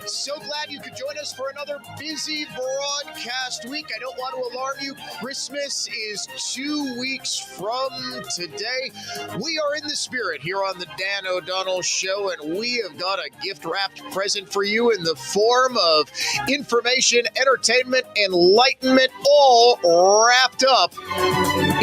So glad you could join us for another busy broadcast week. I don't want to alarm you. Christmas is 2 weeks from today. We are in the spirit here on the Dan O'Donnell Show, and we have got a gift-wrapped present for you in the form of information, entertainment, enlightenment, all wrapped up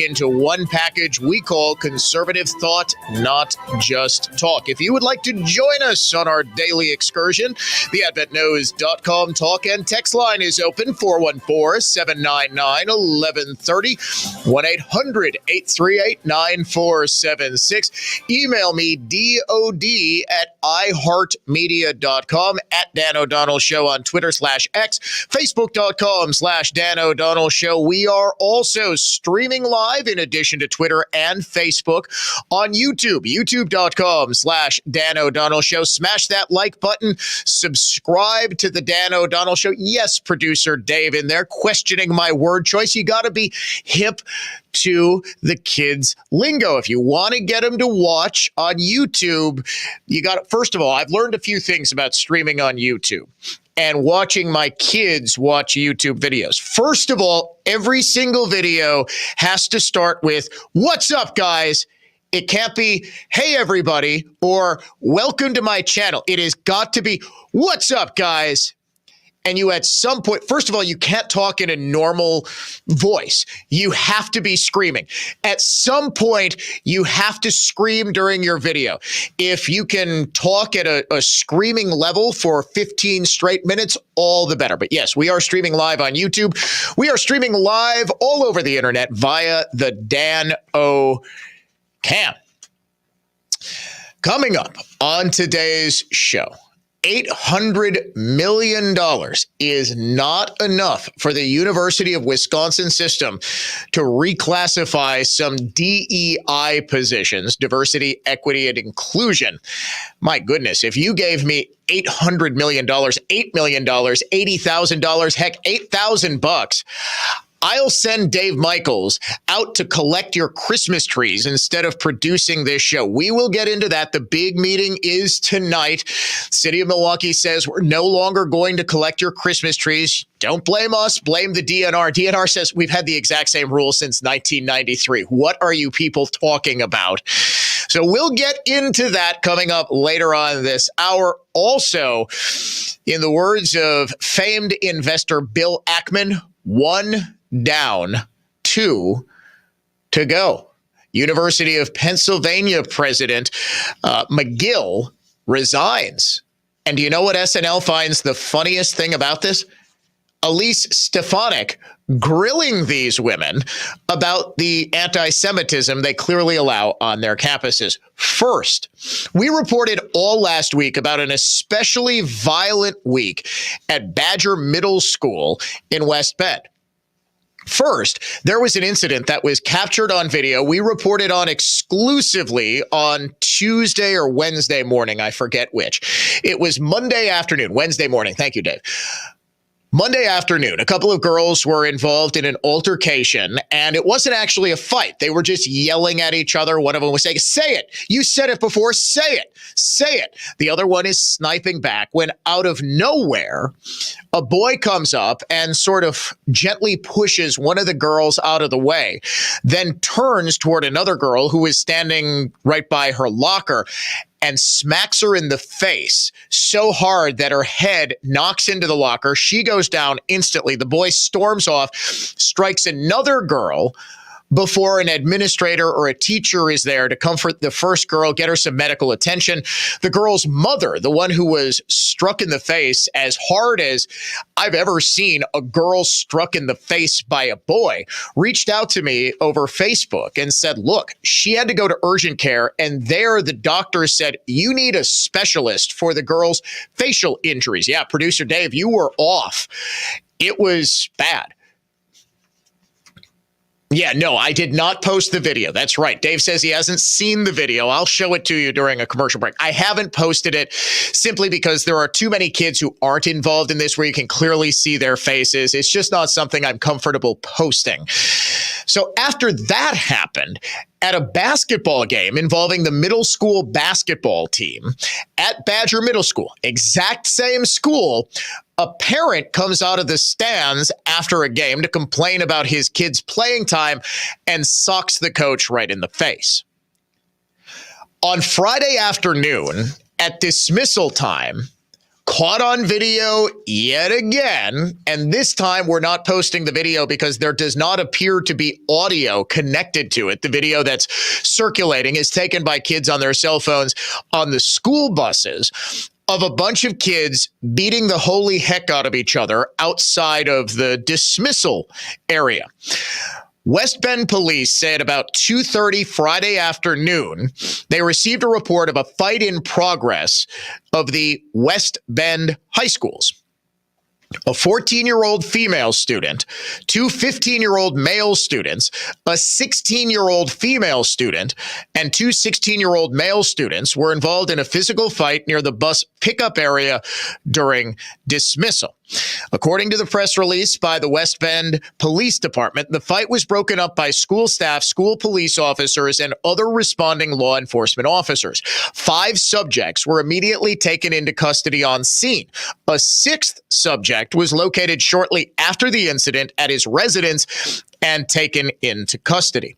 into one package we call Conservative Thought, Not Just Talk. If you would like to join us on our daily excursion, the AdventNews.com talk and text line is open, 414-799-1130, 1-800-838-9476. Email me, DOD@iHeartMedia.com, at Dan O'Donnell Show on Twitter/X, Facebook.com/Dan O'Donnell Show. We are also streaming live in addition to Twitter and Facebook on YouTube, youtube.com/Dan O'Donnell Show. Smash that like button, subscribe to the Dan O'Donnell Show. Yes, producer Dave in there questioning my word choice. You got to be hip to the kids' lingo. If you want to get them to watch on YouTube, you got to, first of all, I've learned a few things about streaming on YouTube and watching my kids watch YouTube videos. First of all, every single video has to start with, "What's up, guys?" It can't be, "Hey, everybody," or "Welcome to my channel." It has got to be, "What's up, guys?" And you at some point, first of all, you can't talk in a normal voice. You have to be screaming. At some point, you have to scream during your video. If you can talk at a screaming level for 15 straight minutes, all the better. But yes, we are streaming live on YouTube. We are streaming live all over the internet via the Dan O Cam. Coming up on today's show, $800 million is not enough for the University of Wisconsin system to reclassify some DEI positions, diversity, equity, and inclusion. My goodness, if you gave me $800 million, $8 million, $80,000, heck, $8,000, I'll send Dave Michaels out to collect your Christmas trees instead of producing this show. We will get into that. The big meeting is tonight. City of Milwaukee says we're no longer going to collect your Christmas trees. Don't blame us. Blame the DNR. DNR says we've had the exact same rule since 1993. What are you people talking about? So we'll get into that coming up later on this hour. Also, in the words of famed investor Bill Ackman, one down, two to go. University of Pennsylvania President McGill resigns. And do you know what SNL finds the funniest thing about this? Elise Stefanik grilling these women about the anti-Semitism they clearly allow on their campuses. First, we reported all last week about an especially violent week at Badger Middle School in West Bend. First, there was an incident that was captured on video. We reported on exclusively on Tuesday or Wednesday morning. I forget which. It was Monday afternoon, Wednesday morning. Thank you, Dave. Monday afternoon, a couple of girls were involved in an altercation, and it wasn't actually a fight. They were just yelling at each other. One of them was saying, "Say it. You said it before. Say it. Say it." The other one is sniping back when out of nowhere, a boy comes up and sort of gently pushes one of the girls out of the way, then turns toward another girl who is standing right by her locker and smacks her in the face so hard that her head knocks into the locker. She goes down instantly. The boy storms off, strikes another girl before an administrator or a teacher is there to comfort the first girl, get her some medical attention. The girl's mother, the one who was struck in the face as hard as I've ever seen a girl struck in the face by a boy, reached out to me over Facebook and said, look, she had to go to urgent care, and there the doctor said, you need a specialist for the girl's facial injuries. Yeah, producer Dave, you were off. It was bad. Yeah, no, I did not post the video. That's right. Dave says he hasn't seen the video. I'll show it to you during a commercial break. I haven't posted it simply because there are too many kids who aren't involved in this where you can clearly see their faces. It's just not something I'm comfortable posting. So after that happened, at a basketball game involving the middle school basketball team at Badger Middle School, exact same school, a parent comes out of the stands after a game to complain about his kid's playing time and socks the coach right in the face. On Friday afternoon, at dismissal time, caught on video yet again, and this time we're not posting the video because there does not appear to be audio connected to it. The video that's circulating is taken by kids on their cell phones on the school buses of a bunch of kids beating the holy heck out of each other outside of the dismissal area. West Bend police say at about 2:30 Friday afternoon, they received a report of a fight in progress of the West Bend high schools. A 14-year-old female student, two 15-year-old male students, a 16-year-old female student, and two 16-year-old male students were involved in a physical fight near the bus pickup area during dismissal. According to the press release by the West Bend Police Department, the fight was broken up by school staff, school police officers, and other responding law enforcement officers. 5 subjects were immediately taken into custody on scene. A 6th subject was located shortly after the incident at his residence and taken into custody.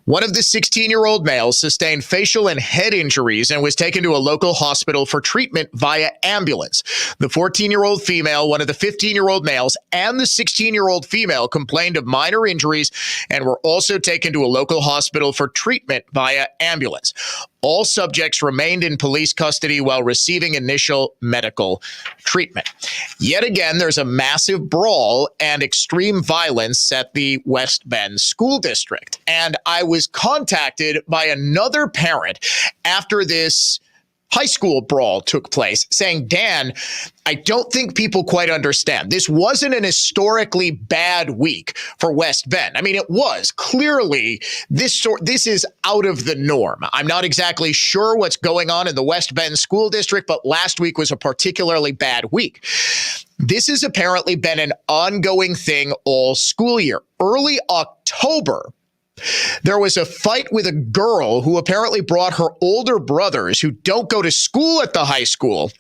One of the 16-year-old males sustained facial and head injuries and was taken to a local hospital for treatment via ambulance. The 14-year-old female, one of the 15-year-old males, and the 16-year-old female complained of minor injuries and were also taken to a local hospital for treatment via ambulance. All subjects remained in police custody while receiving initial medical treatment. Yet again, there's a massive brawl and extreme violence at the West Bend School District. And I was contacted by another parent after this high school brawl took place, saying, Dan, I don't think people quite understand. This wasn't an historically bad week for West Bend. I mean, it was. Clearly, this is out of the norm. I'm not exactly sure what's going on in the West Bend School District, but last week was a particularly bad week. This has apparently been an ongoing thing all school year. Early October, there was a fight with a girl who apparently brought her older brothers who don't go to school at the high school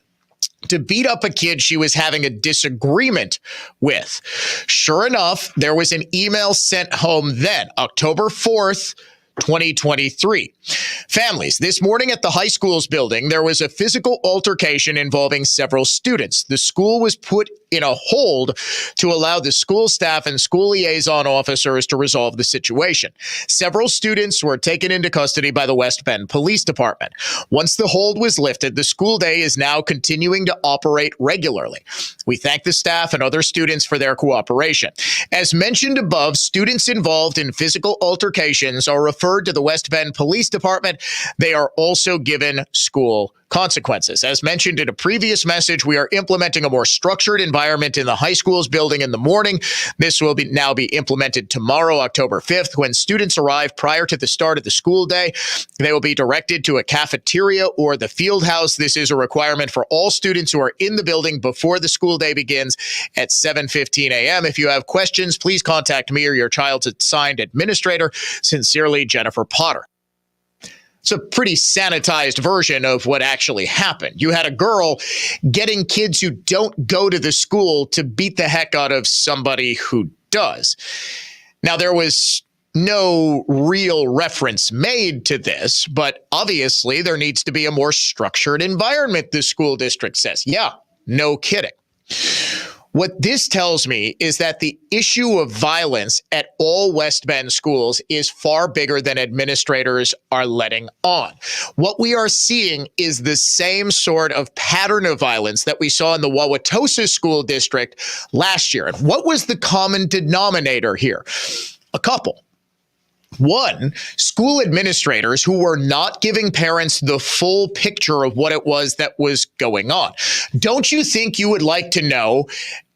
to beat up a kid she was having a disagreement with. Sure enough, there was an email sent home then, October 4th, 2023. Families, this morning at the high school's building, there was a physical altercation involving several students. The school was put in a hold to allow the school staff and school liaison officers to resolve the situation. Several students were taken into custody by the West Bend Police Department. Once the hold was lifted, the school day is now continuing to operate regularly. We thank the staff and other students for their cooperation. As mentioned above, students involved in physical altercations are referred to the West Bend Police Department. They are also given school consequences. As mentioned in a previous message, we are implementing a more structured environment in the high school's building in the morning. This will now be implemented tomorrow, October 5th. When students arrive prior to the start of the school day, they will be directed to a cafeteria or the field house. This is a requirement for all students who are in the building before the school day begins at 7:15 a.m. If you have questions, please contact me or your child's assigned administrator. Sincerely, Jennifer Potter. It's a pretty sanitized version of what actually happened. You had a girl getting kids who don't go to the school to beat the heck out of somebody who does. Now, there was no real reference made to this, but obviously there needs to be a more structured environment, the school district says. Yeah, no kidding. What this tells me is that the issue of violence at all West Bend schools is far bigger than administrators are letting on. What we are seeing is the same sort of pattern of violence that we saw in the Wauwatosa School District last year. And what was the common denominator here? A couple. One, school administrators who were not giving parents the full picture of what it was that was going on. Don't you think you would like to know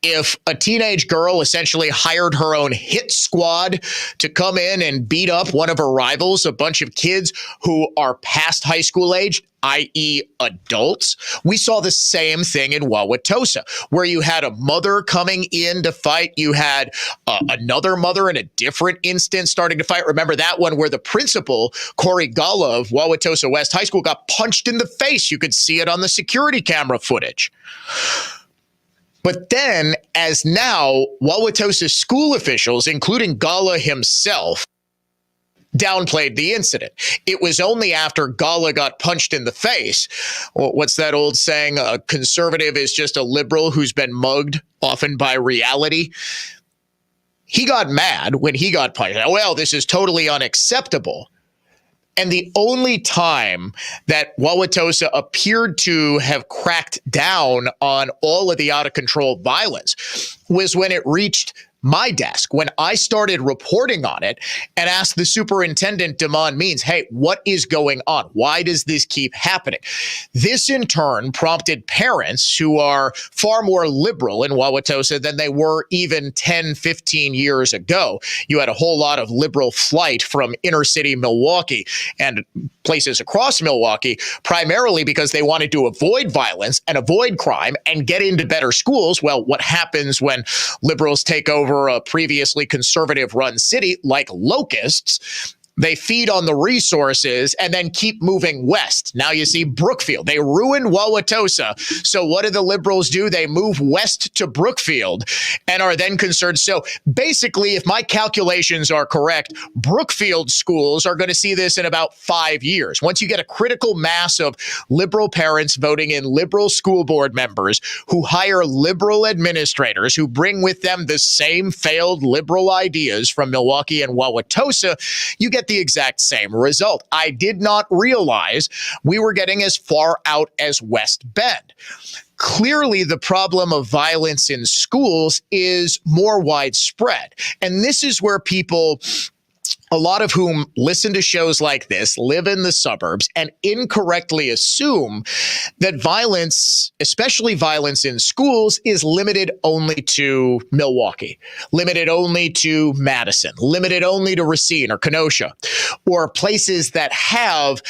if a teenage girl essentially hired her own hit squad to come in and beat up one of her rivals, a bunch of kids who are past high school age, i.e. adults, we saw the same thing in Wauwatosa, where you had a mother coming in to fight. You had another mother in a different instance starting to fight. Remember that one where the principal, Corey Gala of Wauwatosa West High School, got punched in the face. You could see it on the security camera footage. But then, as now, Wauwatosa school officials, including Gala himself, downplayed the incident. It was only after Gala got punched in the face. What's that old saying? A conservative is just a liberal who's been mugged, often by reality. He got mad when he got punched. Well, this is totally unacceptable. And the only time that Wauwatosa appeared to have cracked down on all of the out-of-control violence was when it reached my desk, when I started reporting on it and asked the superintendent, Damon Means, hey, what is going on? Why does this keep happening? This, in turn, prompted parents who are far more liberal in Wauwatosa than they were even 10, 15 years ago. You had a whole lot of liberal flight from inner city Milwaukee and places across Milwaukee, primarily because they wanted to avoid violence and avoid crime and get into better schools. Well, what happens when liberals take over a previously conservative-run city like locusts? They feed on the resources and then keep moving west. Now you see Brookfield. They ruined Wauwatosa. So what do the liberals do? They move west to Brookfield and are then concerned. So basically, if my calculations are correct, Brookfield schools are going to see this in about 5 years. Once you get a critical mass of liberal parents voting in liberal school board members who hire liberal administrators who bring with them the same failed liberal ideas from Milwaukee and Wauwatosa, you get the exact same result. I did not realize we were getting as far out as West Bend. Clearly, the problem of violence in schools is more widespread. And this is where people, a lot of whom listen to shows like this, live in the suburbs and incorrectly assume that violence, especially violence in schools, is limited only to Milwaukee, limited only to Madison, limited only to Racine or Kenosha, or places that have,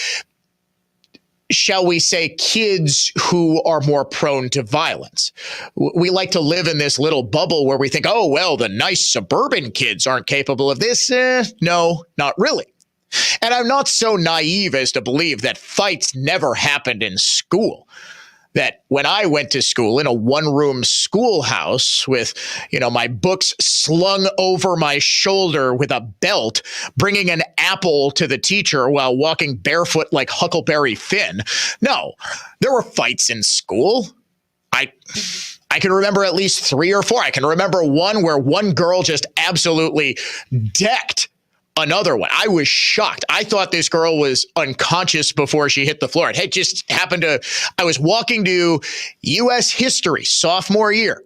shall we say, kids who are more prone to violence. We like to live in this little bubble where we think, oh, well, the nice suburban kids aren't capable of this. No, not really. And I'm not so naive as to believe that fights never happened in school. That when I went to school in a one-room schoolhouse with, my books slung over my shoulder with a belt, bringing an apple to the teacher while walking barefoot like Huckleberry Finn. No, there were fights in school. I can remember at least 3 or 4. I can remember one where one girl just absolutely decked another one. I was shocked. I thought this girl was unconscious before she hit the floor. It just happened I was walking to U.S. history sophomore year.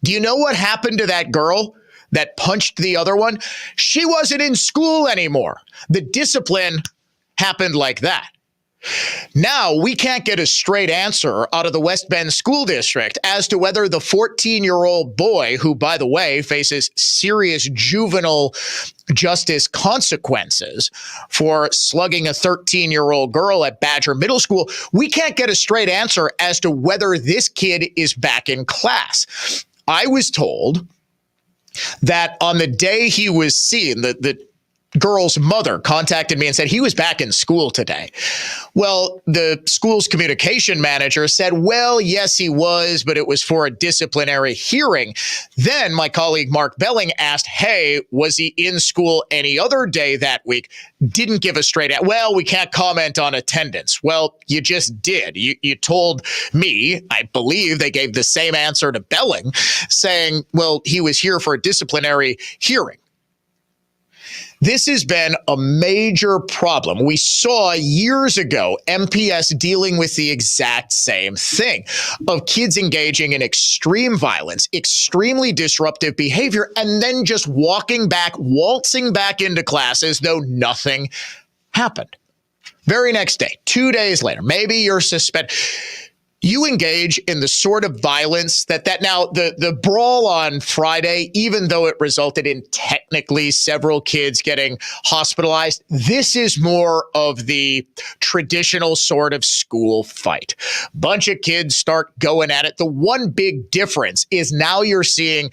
Do you know what happened to that girl that punched the other one? She wasn't in school anymore. The discipline happened like that. Now, we can't get a straight answer out of the West Bend School District as to whether the 14-year-old boy, who, by the way, faces serious juvenile justice consequences for slugging a 13-year-old girl at Badger Middle School, we can't get a straight answer as to whether this kid is back in class. I was told that on the day he was seen, the girl's mother contacted me and said he was back in school today. Well, the school's communication manager said, well, yes, he was, but it was for a disciplinary hearing. Then my colleague Mark Belling asked, hey, was he in school any other day that week? Didn't give a straight answer. Well, we can't comment on attendance. Well, you just did. You told me, I believe they gave the same answer to Belling, saying, well, he was here for a disciplinary hearing. This has been a major problem. We saw years ago MPS dealing with the exact same thing of kids engaging in extreme violence, extremely disruptive behavior, and then just waltzing back into class as though nothing happened. Very next day, 2 days later, maybe you're suspect. you engage in the sort of violence that now the brawl on Friday, even though it resulted in technically several kids getting hospitalized, this is more of the traditional sort of school fight. Bunch of kids start going at it. The one big difference is now you're seeing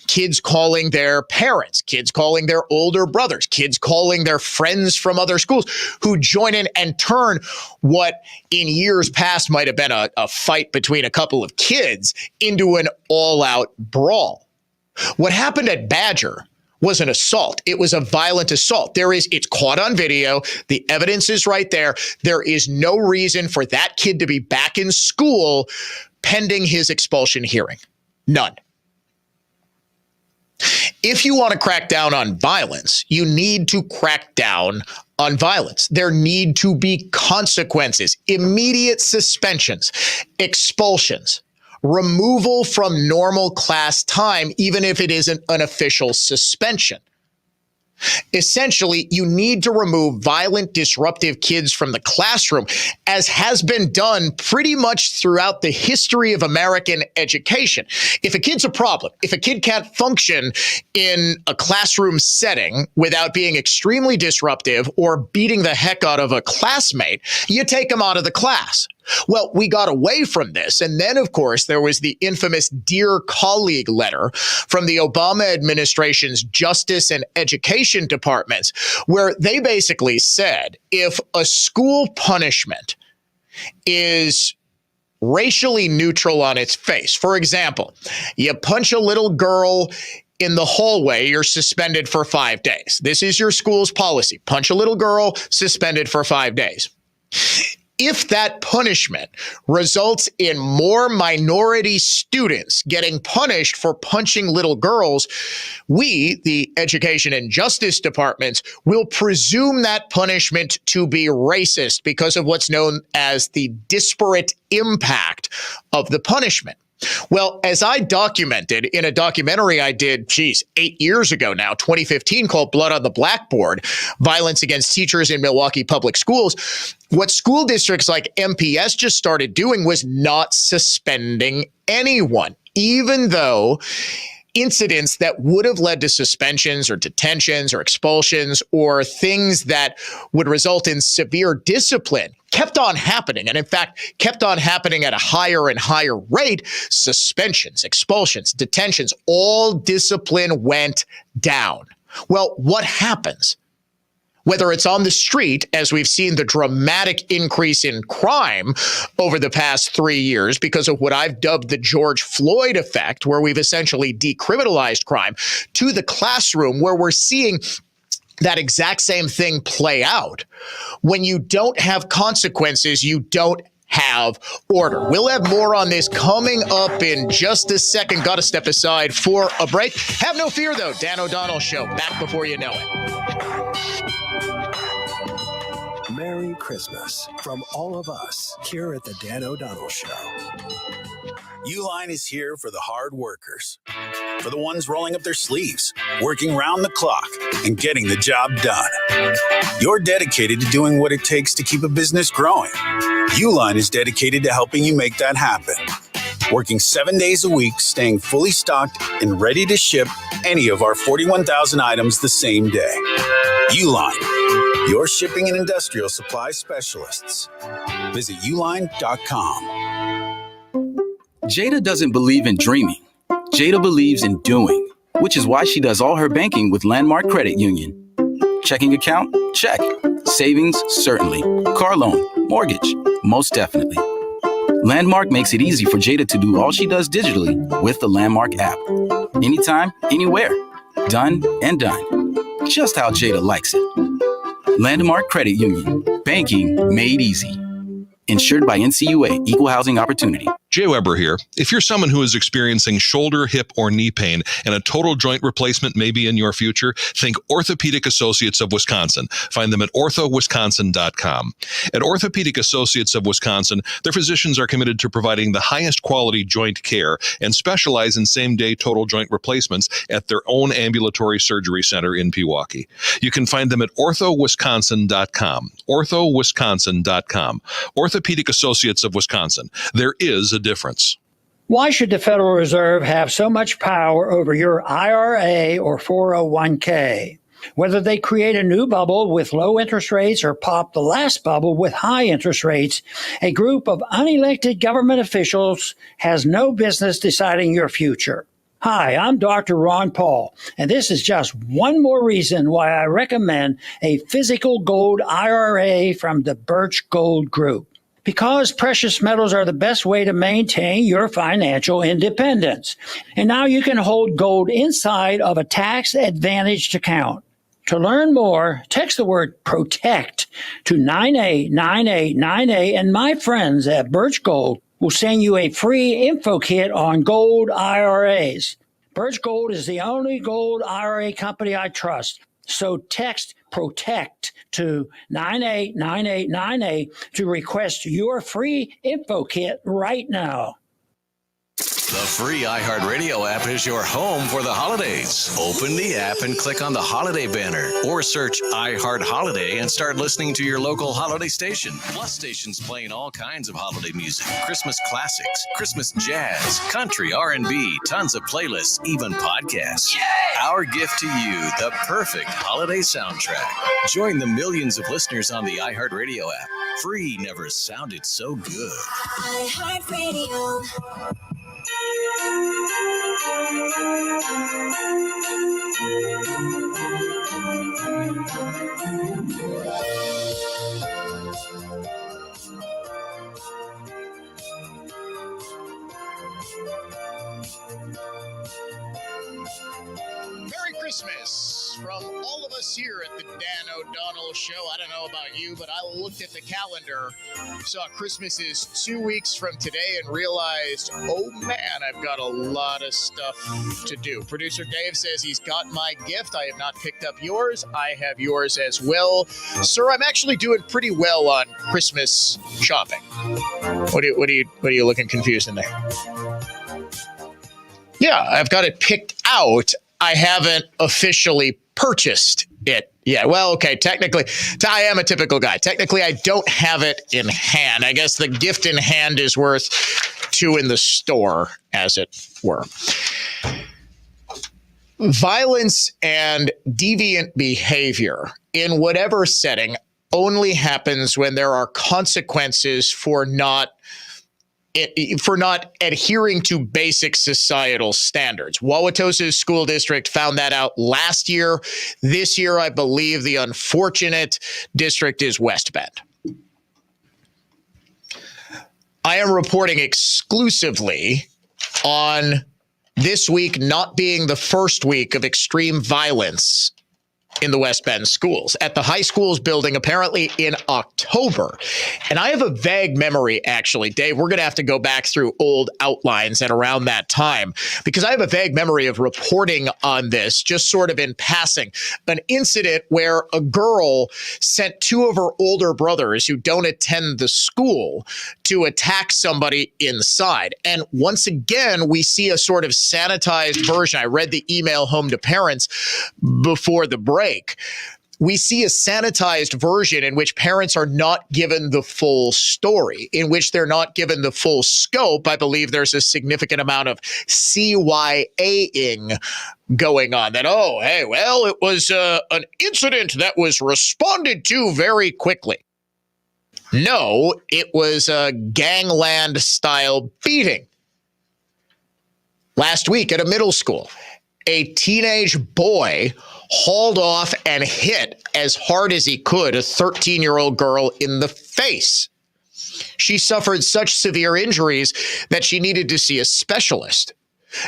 kids calling their parents, kids calling their older brothers, kids calling their friends from other schools who join in and turn what in years past might have been a fight between a couple of kids into an all-out brawl. What happened at Badger was an assault. It was a violent assault. It's caught on video. The evidence is right there. There is no reason for that kid to be back in school pending his expulsion hearing. None. If you want to crack down on violence, you need to crack down on violence. There need to be consequences, immediate suspensions, expulsions, removal from normal class time, even if it isn't an official suspension. Essentially, you need to remove violent, disruptive kids from the classroom, as has been done pretty much throughout the history of American education. If a kid's a problem, if a kid can't function in a classroom setting without being extremely disruptive or beating the heck out of a classmate, you take them out of the class. Well, we got away from this. And then, of course, there was the infamous Dear Colleague letter from the Obama administration's Justice and Education departments, where they basically said if a school punishment is racially neutral on its face, for example, you punch a little girl in the hallway, you're suspended for 5 days. This is your school's policy. Punch a little girl, suspended for 5 days. If that punishment results in more minority students getting punished for punching little girls, we, the Education and Justice Departments, will presume that punishment to be racist because of what's known as the disparate impact of the punishment. Well, as I documented in a documentary I did, 8 years ago now, 2015, called Blood on the Blackboard, Violence Against Teachers in Milwaukee Public Schools, what school districts like MPS just started doing was not suspending anyone, even though incidents that would have led to suspensions or detentions or expulsions or things that would result in severe discipline kept on happening, and in fact, kept on happening at a higher and higher rate. Suspensions, expulsions, detentions, all discipline went down. Well, what happens? Whether it's on the street, as we've seen the dramatic increase in crime over the past 3 years because of what I've dubbed the George Floyd effect, where we've essentially decriminalized crime, to the classroom, where we're seeing that exact same thing play out. When you don't have consequences, you don't have order. We'll have more on this coming up in just a second. Got to step aside for a break. Have no fear, though. Dan O'Donnell Show, back before you know it. Merry Christmas from all of us here at the Dan O'Donnell Show. Uline is here for the hard workers, for the ones rolling up their sleeves, working round the clock, and getting the job done. You're dedicated to doing what it takes to keep a business growing. Uline is dedicated to helping you make that happen. Working 7 days a week, staying fully stocked and ready to ship any of our 41,000 items the same day. Uline, your shipping and industrial supply specialists. Visit uline.com. Jada doesn't believe in dreaming. Jada believes in doing, which is why she does all her banking with Landmark Credit Union. Checking account? Check. Savings? Certainly. Car loan? Mortgage? Most definitely. Landmark makes it easy for Jada to do all she does digitally with the Landmark app. Anytime, anywhere. Done and done. Just how Jada likes it. Landmark Credit Union. Banking made easy. Insured by NCUA, Equal Housing Opportunity. Jay Weber here. If you're someone who is experiencing shoulder, hip, or knee pain and a total joint replacement may be in your future, think Orthopedic Associates of Wisconsin. Find them at orthowisconsin.com. At Orthopedic Associates of Wisconsin, their physicians are committed to providing the highest quality joint care and specialize in same-day total joint replacements at their own ambulatory surgery center in Pewaukee. You can find them at orthowisconsin.com. orthowisconsin.com. Orthopedic Associates of Wisconsin. There is a difference. Why should the Federal Reserve have so much power over your IRA or 401k? Whether they create a new bubble with low interest rates or pop the last bubble with high interest rates, a group of unelected government officials has no business deciding your future. Hi, I'm Dr. Ron Paul, and this is just one more reason why I recommend a physical gold IRA from the Birch Gold Group. Because precious metals are the best way to maintain your financial independence. And now you can hold gold inside of a tax-advantaged account. To learn more, text the word PROTECT to 989898, and my friends at Birch Gold will send you a free info kit on gold IRAs. Birch Gold is the only gold IRA company I trust. So text PROTECT to 989898 to request your free info kit right now. The free iHeartRadio app is your home for the holidays. Open the app and click on the holiday banner or search iHeart Holiday and start listening to your local holiday station. Plus stations playing all kinds of holiday music, Christmas classics, Christmas jazz, country, R&B, tons of playlists, even podcasts. Yay! Our gift to you, the perfect holiday soundtrack. Join the millions of listeners on the iHeartRadio app. Free never sounded so good. iHeartRadio. Merry Christmas from all of us here at the Dan O'Donnell Show. I don't know about you, but I looked at the calendar, saw Christmas is 2 weeks from today, and realized, oh man, I've got a lot of stuff to do. Producer Dave says he's got my gift. I have not picked up yours. I have yours as well. Sir, I'm actually doing pretty well on Christmas shopping. What are you looking confused in there? Yeah, I've got it picked out. I haven't officially purchased it yet. Well, okay, technically, I am a typical guy. Technically, I don't have it in hand. I guess the gift in hand is worth two in the store, as it were. Violence and deviant behavior in whatever setting only happens when there are consequences for not adhering to basic societal standards. Wauwatosa's school district found that out last year. This year, I believe the unfortunate district is West Bend. I am reporting exclusively on this week not being the first week of extreme violence in the West Bend schools. At the high school's building, apparently in October. And I have a vague memory, actually, Dave, we're going to have to go back through old outlines at around that time, because I have a vague memory of reporting on this, just sort of in passing, an incident where a girl sent two of her older brothers who don't attend the school to attack somebody inside. And once again, we see a sort of sanitized version. I read the email home to parents before the break. We see a sanitized version in which parents are not given the full story, in which they're not given the full scope. I believe there's a significant amount of CYA-ing going on. That, oh, hey, well, it was an incident that was responded to very quickly. No, it was a gangland-style beating. Last week at a middle school, a teenage boy hauled off and hit as hard as he could a 13-year-old girl in the face. She suffered such severe injuries that she needed to see a specialist.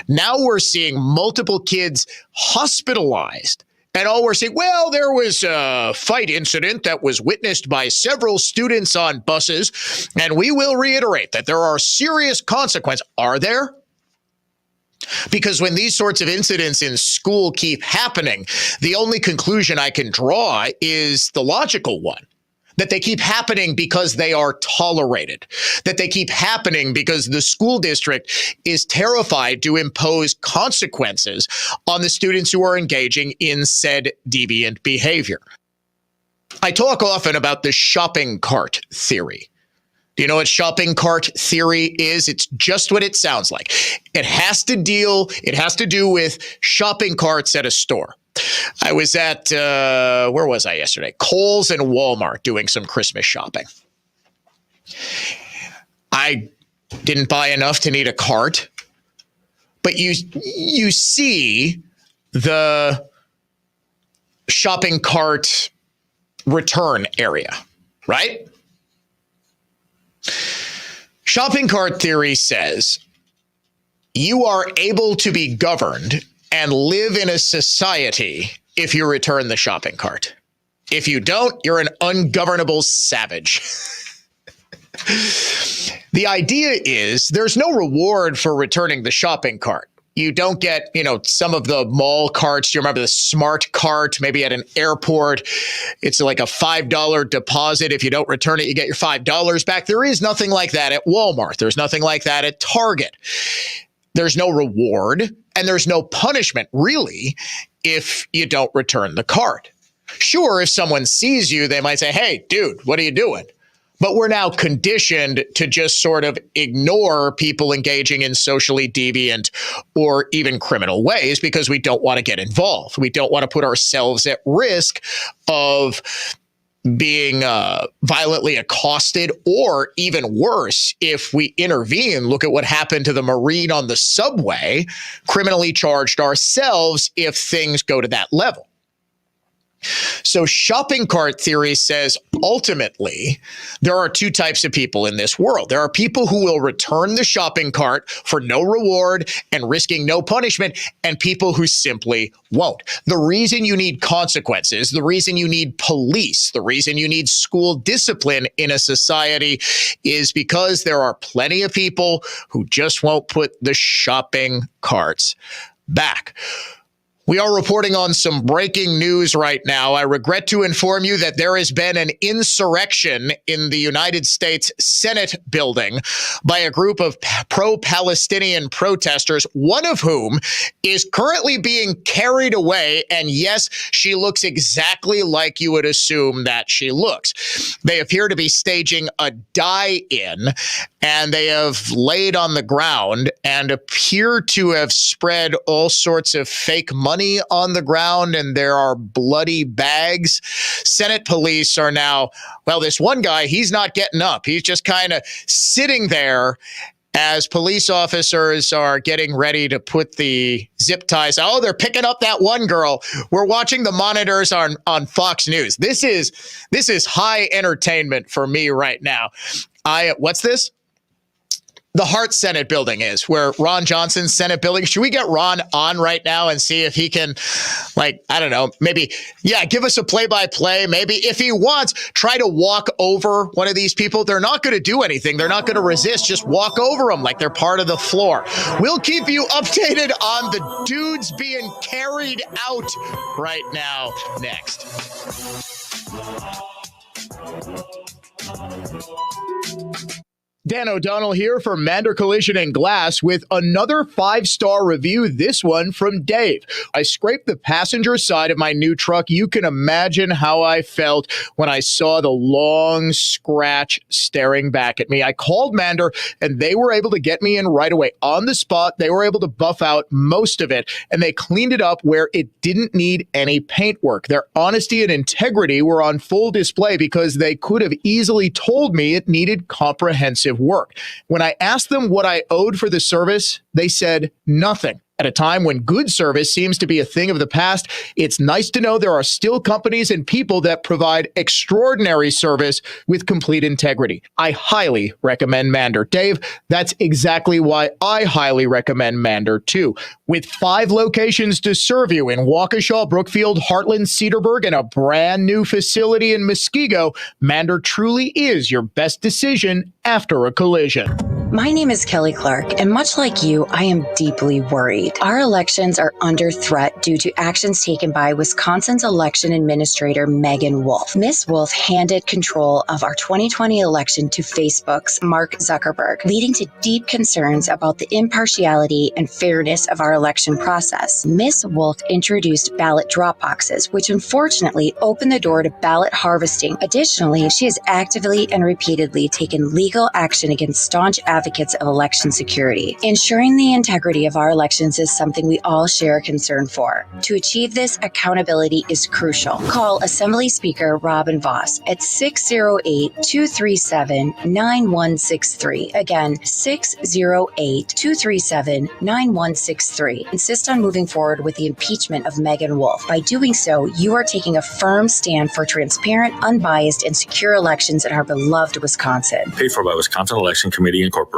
Now we're seeing multiple kids hospitalized And all we're saying, well, there was a fight incident that was witnessed by several students on buses, and we will reiterate that there are serious consequences. Are there? Because when these sorts of incidents in school keep happening, the only conclusion I can draw is the logical one. That they keep happening because they are tolerated, that they keep happening because the school district is terrified to impose consequences on the students who are engaging in said deviant behavior. I talk often about the shopping cart theory. Do you know what shopping cart theory is? It's just what it sounds like. It has to do with shopping carts at a store. I was at, where was I yesterday? Kohl's and Walmart doing some Christmas shopping. I didn't buy enough to need a cart, but you see the shopping cart return area, right? Shopping cart theory says you are able to be governed and live in a society if you return the shopping cart. If you don't, you're an ungovernable savage. The idea is there's no reward for returning the shopping cart. You don't get, some of the mall carts. Do you remember the smart cart? Maybe at an airport, it's like a $5 deposit. If you don't return it, you get your $5 back. There is nothing like that at Walmart. There's nothing like that at Target. There's no reward and there's no punishment, really, if you don't return the cart. Sure, if someone sees you, they might say, hey, dude, what are you doing? But we're now conditioned to just sort of ignore people engaging in socially deviant or even criminal ways because we don't want to get involved. We don't want to put ourselves at risk of being violently accosted, or even worse, if we intervene. Look at what happened to the Marine on the subway, criminally charged ourselves if things go to that level. So shopping cart theory says ultimately there are two types of people in this world. There are people who will return the shopping cart for no reward and risking no punishment, and people who simply won't. The reason you need consequences, the reason you need police, the reason you need school discipline in a society is because there are plenty of people who just won't put the shopping carts back. We are reporting on some breaking news right now. I regret to inform you that there has been an insurrection in the United States Senate building by a group of pro-Palestinian protesters, one of whom is currently being carried away. And yes, she looks exactly like you would assume that she looks. They appear to be staging a die-in, and they have laid on the ground and appear to have spread all sorts of fake money on the ground, and there are bloody bags. Senate police are now, well, this one guy, he's not getting up. He's just kind of sitting there as police officers are getting ready to put the zip ties. Oh, they're picking up that one girl. We're watching the monitors on Fox News. This is high entertainment for me right now. What's this? The Hart Senate building is where Ron Johnson's Senate building. Should we get Ron on right now and see if he can, give us a play-by-play? Maybe if he wants, try to walk over one of these people. They're not going to do anything. They're not going to resist. Just walk over them like they're part of the floor. We'll keep you updated on the dudes being carried out right now. Next. Dan O'Donnell here for Mander Collision and Glass with another 5-star review, this one from Dave. I scraped the passenger side of my new truck. You can imagine how I felt when I saw the long scratch staring back at me. I called Mander, and they were able to get me in right away. On the spot, they were able to buff out most of it, and they cleaned it up where it didn't need any paint work. Their honesty and integrity were on full display because they could have easily told me it needed comprehensive work. When I asked them what I owed for the service, they said nothing. At a time when good service seems to be a thing of the past, it's nice to know there are still companies and people that provide extraordinary service with complete integrity. I highly recommend Mander. Dave, that's exactly why I highly recommend Mander too. With 5 locations to serve you in Waukesha, Brookfield, Heartland, Cedarburg, and a brand new facility in Muskego, Mander truly is your best decision after a collision. My name is Kelly Clark, and much like you, I am deeply worried. Our elections are under threat due to actions taken by Wisconsin's election administrator, Megan Wolf. Ms. Wolf handed control of our 2020 election to Facebook's Mark Zuckerberg, leading to deep concerns about the impartiality and fairness of our election process. Ms. Wolf introduced ballot drop boxes, which unfortunately opened the door to ballot harvesting. Additionally, she has actively and repeatedly taken legal action against staunch advocates of election security. Ensuring the integrity of our elections is something we all share a concern for. To achieve this, accountability is crucial. Call Assembly Speaker Robin Voss at 608-237-9163. Again, 608-237-9163. Insist on moving forward with the impeachment of Megan Wolf. By doing so, you are taking a firm stand for transparent, unbiased, and secure elections in our beloved Wisconsin. Paid for by Wisconsin Election Committee Incorporated.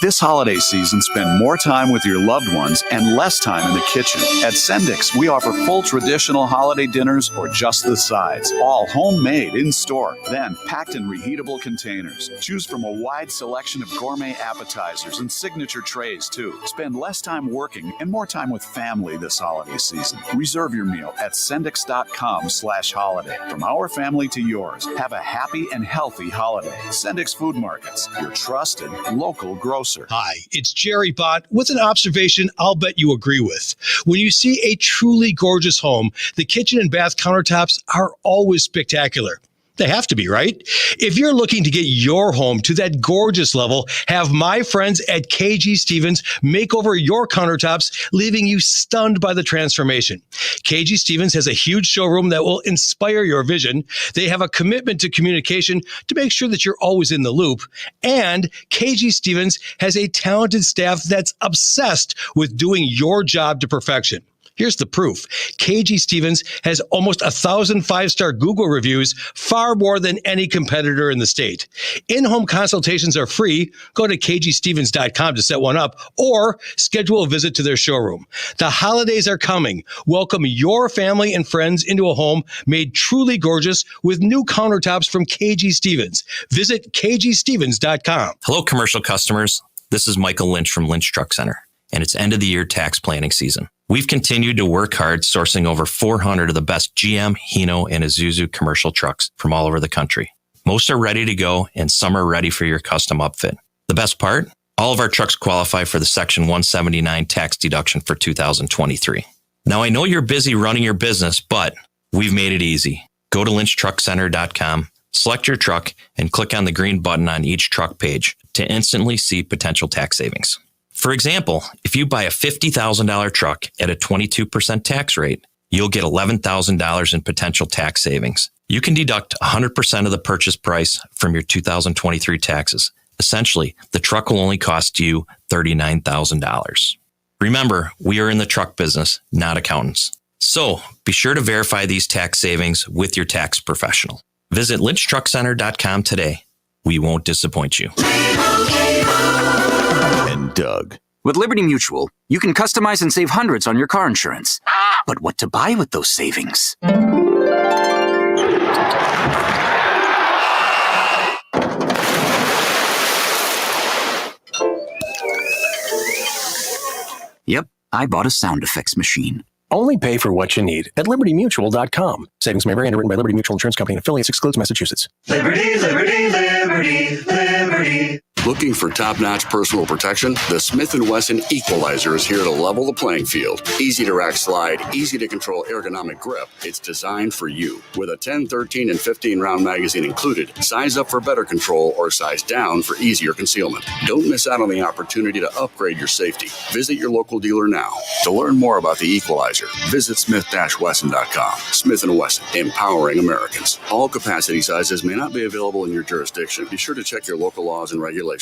This holiday season, spend more time with your loved ones and less time in the kitchen. At Sendix, we offer full traditional holiday dinners or just the sides, all homemade in store, then packed in reheatable containers. Choose from a wide selection of gourmet appetizers and signature trays, too. Spend less time working and more time with family this holiday season. Reserve your meal at Sendix.com/holiday. From our family to yours, have a happy and healthy holiday. Sendix Food Markets, your trusted local grocer. Hi, it's Jerry Bott with an observation I'll bet you agree with. When you see a truly gorgeous home, the kitchen and bath countertops are always spectacular. They have to be, right? If you're looking to get your home to that gorgeous level, have my friends at KG Stevens make over your countertops, leaving you stunned by the transformation. KG Stevens has a huge showroom that will inspire your vision. They have a commitment to communication to make sure that you're always in the loop. And KG Stevens has a talented staff that's obsessed with doing your job to perfection. Here's the proof. KG Stevens has almost 1,000 5-star Google reviews, far more than any competitor in the state. In-home consultations are free. Go to kgstevens.com to set one up or schedule a visit to their showroom. The holidays are coming. Welcome your family and friends into a home made truly gorgeous with new countertops from KG Stevens. Visit kgstevens.com. Hello, commercial customers. This is Michael Lynch from Lynch Truck Center, and it's end of the year tax planning season. We've continued to work hard sourcing over 400 of the best GM, Hino, and Isuzu commercial trucks from all over the country. Most are ready to go, and some are ready for your custom upfit. The best part? All of our trucks qualify for the Section 179 tax deduction for 2023. Now, I know you're busy running your business, but we've made it easy. Go to lynchtruckcenter.com, select your truck, and click on the green button on each truck page to instantly see potential tax savings. For example, if you buy a $50,000 truck at a 22% tax rate, you'll get $11,000 in potential tax savings. You can deduct 100% of the purchase price from your 2023 taxes. Essentially, the truck will only cost you $39,000. Remember, we are in the truck business, not accountants. So be sure to verify these tax savings with your tax professional. Visit lynchtruckcenter.com today. We won't disappoint you. And Doug. With Liberty Mutual, you can customize and save hundreds on your car insurance. But what to buy with those savings? Yep, I bought a sound effects machine. Only pay for what you need at LibertyMutual.com. Savings may vary. Underwritten by Liberty Mutual Insurance Company and affiliates. Excludes Massachusetts. Liberty, liberty, liberty, liberty. Looking for top-notch personal protection? The Smith & Wesson Equalizer is here to level the playing field. Easy to rack slide, easy to control ergonomic grip. It's designed for you. With a 10, 13, and 15-round magazine included, size up for better control or size down for easier concealment. Don't miss out on the opportunity to upgrade your safety. Visit your local dealer now. To learn more about the Equalizer, visit smith-wesson.com. Smith & Wesson, empowering Americans. All capacity sizes may not be available in your jurisdiction. Be sure to check your local laws and regulations.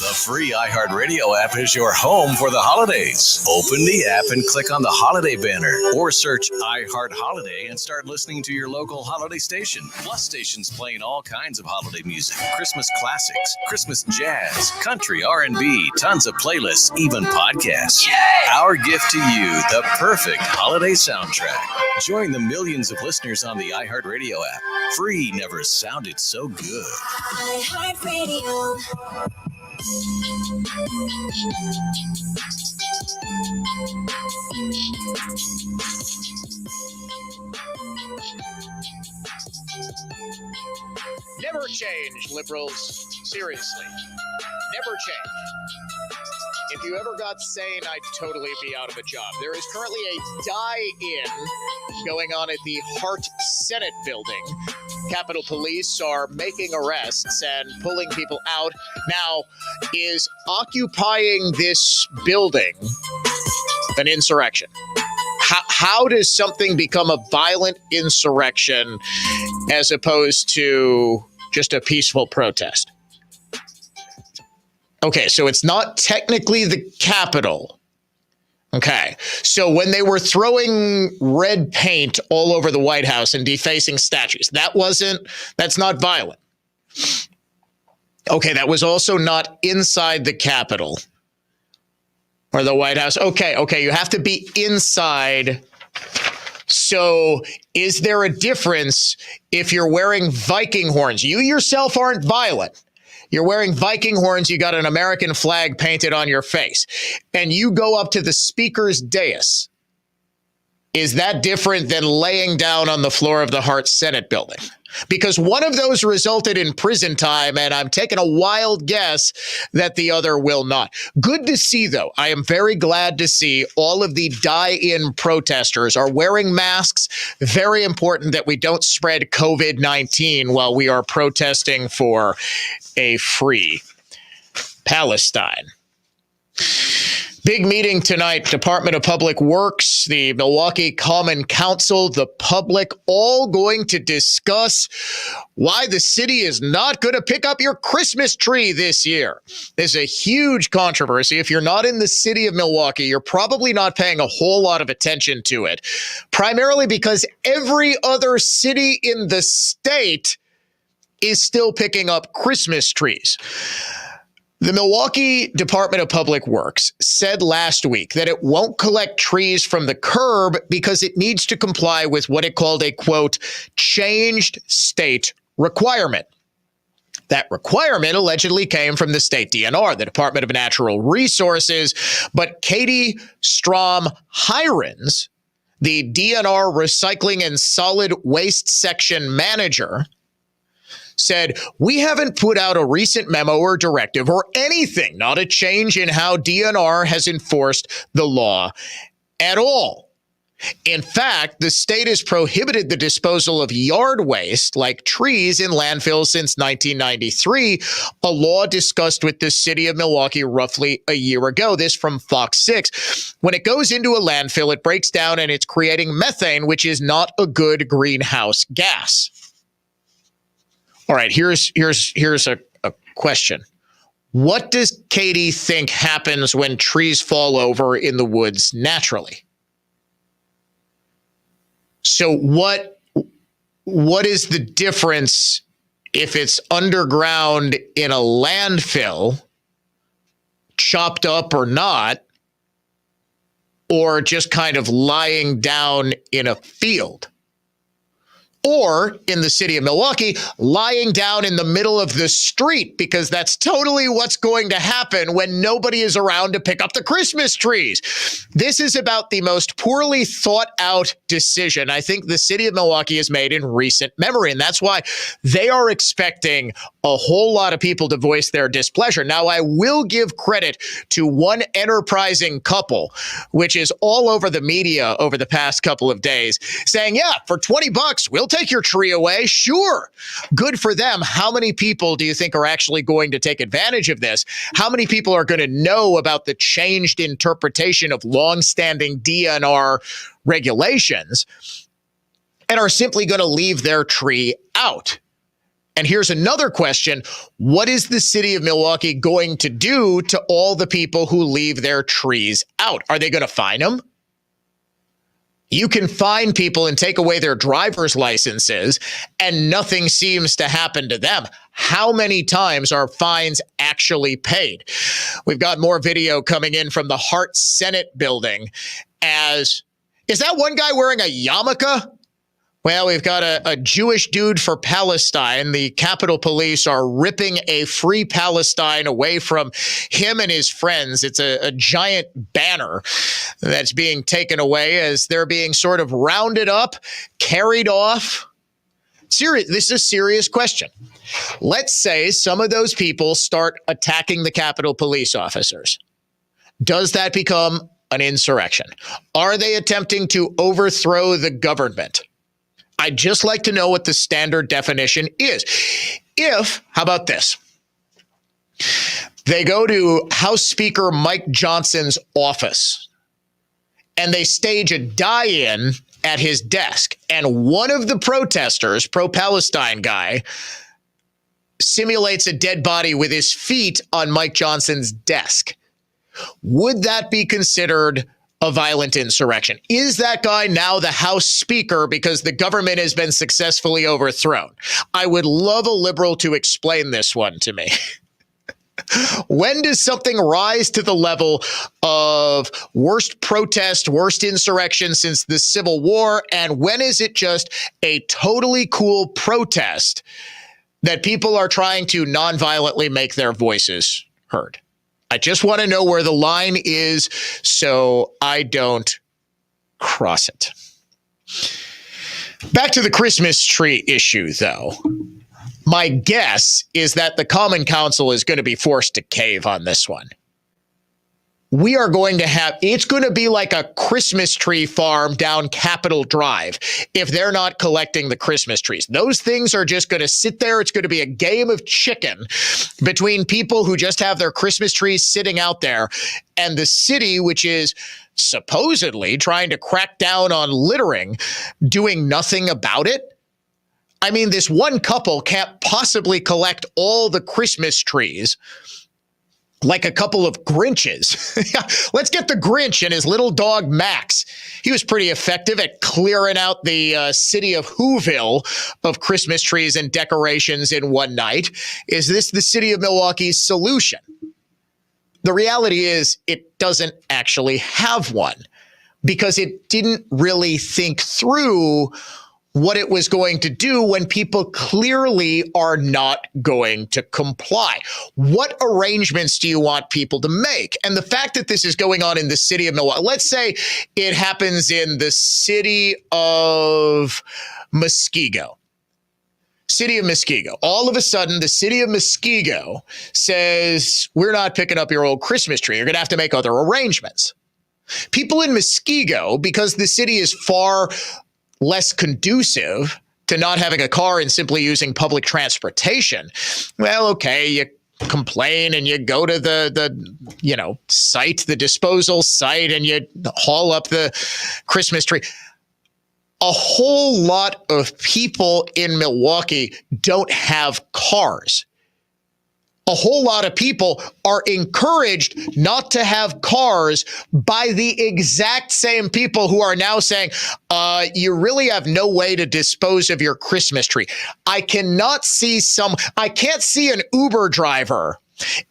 The free iHeartRadio app is your home for the holidays. Open the app and click on the holiday banner or search iHeart Holiday and start listening to your local holiday station. Plus stations playing all kinds of holiday music, Christmas classics, Christmas jazz, country, R&B, tons of playlists, even podcasts. Yay! Our gift to you, the perfect holiday soundtrack. Join the millions of listeners on the iHeartRadio app. Free never sounded so good. iHeartRadio. Never change, liberals. Seriously. Never change. If you ever got sane, I'd totally be out of a job. There is currently a die-in going on at the Hart Senate building. Capitol Police are making arrests and pulling people out. Now, is occupying this building an insurrection? How does something become a violent insurrection as opposed to just a peaceful protest? Okay, so it's not technically the Capitol. Okay, so when they were throwing red paint all over the White House and defacing statues, that's not violent. Okay, that was also not inside the Capitol or the White House. Okay, you have to be inside. So is there a difference if you're wearing Viking horns? You yourself aren't violent. You're wearing Viking horns, you got an American flag painted on your face, and you go up to the speaker's dais. Is that different than laying down on the floor of the Hart Senate building? Because one of those resulted in prison time, and I'm taking a wild guess that the other will not. Good to see, though. I am very glad to see all of the die-in protesters are wearing masks. Very important that we don't spread COVID-19 while we are protesting for a free Palestine. Big meeting tonight, Department of Public Works, the Milwaukee Common Council, the public, all going to discuss why the city is not going to pick up your Christmas tree this year. There's a huge controversy. If you're not in the city of Milwaukee, you're probably not paying a whole lot of attention to it, primarily because every other city in the state is still picking up Christmas trees. The Milwaukee Department of Public Works said last week that it won't collect trees from the curb because it needs to comply with what it called a, quote, changed state requirement. That requirement allegedly came from the state DNR, the Department of Natural Resources, but Katie Strom-Hirons, the DNR Recycling and Solid Waste Section Manager, said, we haven't put out a recent memo or directive or anything, not a change in how DNR has enforced the law at all. In fact, the state has prohibited the disposal of yard waste like trees in landfills since 1993, a law discussed with the city of Milwaukee roughly a year ago. This from Fox 6. When it goes into a landfill, it breaks down and it's creating methane, which is not a good greenhouse gas. All right, here's a question. What does Katie think happens when trees fall over in the woods naturally? So what is the difference if it's underground in a landfill, chopped up or not, or just kind of lying down in a field? Or in the city of Milwaukee, lying down in the middle of the street, because that's totally what's going to happen when nobody is around to pick up the Christmas trees. This is about the most poorly thought out decision I think the city of Milwaukee has made in recent memory. And that's why they are expecting a whole lot of people to voice their displeasure. Now, I will give credit to one enterprising couple, which is all over the media over the past couple of days, saying, yeah, for $20, we'll take your tree away. Sure. Good for them. How many people do you think are actually going to take advantage of this? How many people are going to know about the changed interpretation of longstanding DNR regulations and are simply going to leave their tree out? And here's another question. What is the city of Milwaukee going to do to all the people who leave their trees out? Are they going to fine them? You can fine people and take away their driver's licenses, and nothing seems to happen to them. How many times are fines actually paid? We've got more video coming in from the Hart Senate building. Is that one guy wearing a yarmulke? Well, we've got a Jewish dude for Palestine. The Capitol Police are ripping a free Palestine away from him and his friends. It's a giant banner that's being taken away as they're being sort of rounded up, carried off. This is a serious question. Let's say some of those people start attacking the Capitol Police officers. Does that become an insurrection? Are they attempting to overthrow the government? I'd just like to know what the standard definition is. How about this? They go to House Speaker Mike Johnson's office and they stage a die-in at his desk. And one of the protesters, pro-Palestine guy, simulates a dead body with his feet on Mike Johnson's desk. Would that be considered a violent insurrection? Is that guy now the House Speaker because the government has been successfully overthrown? I would love a liberal to explain this one to me. When does something rise to the level of worst protest, worst insurrection since the Civil War? And when is it just a totally cool protest that people are trying to nonviolently make their voices heard? I just want to know where the line is so I don't cross it. Back to the Christmas tree issue, though. My guess is that the Common Council is going to be forced to cave on this one. We are going to it's going to be like a Christmas tree farm down Capitol Drive if they're not collecting the Christmas trees. Those things are just going to sit there. It's going to be a game of chicken between people who just have their Christmas trees sitting out there and the city, which is supposedly trying to crack down on littering, doing nothing about it. I mean, this one couple can't possibly collect all the Christmas trees like a couple of Grinches. Let's get the Grinch and his little dog, Max. He was pretty effective at clearing out the city of Whoville of Christmas trees and decorations in one night. Is this the city of Milwaukee's solution? The reality is it doesn't actually have one because it didn't really think through what it was going to do when people clearly are not going to comply. What arrangements do you want people to make? And the fact that this is going on in the city of Milwaukee, let's say it happens in the city of Muskego. City of Muskego. All of a sudden, the city of Muskego says, we're not picking up your old Christmas tree. You're going to have to make other arrangements. People in Muskego, because the city is far less conducive to not having a car and simply using public transportation, well, okay, you complain and you go to the site, the disposal site, and you haul up the Christmas tree. A whole lot of people in Milwaukee don't have cars. A whole lot of people are encouraged not to have cars by the exact same people who are now saying, you really have no way to dispose of your Christmas tree. I can't see an Uber driver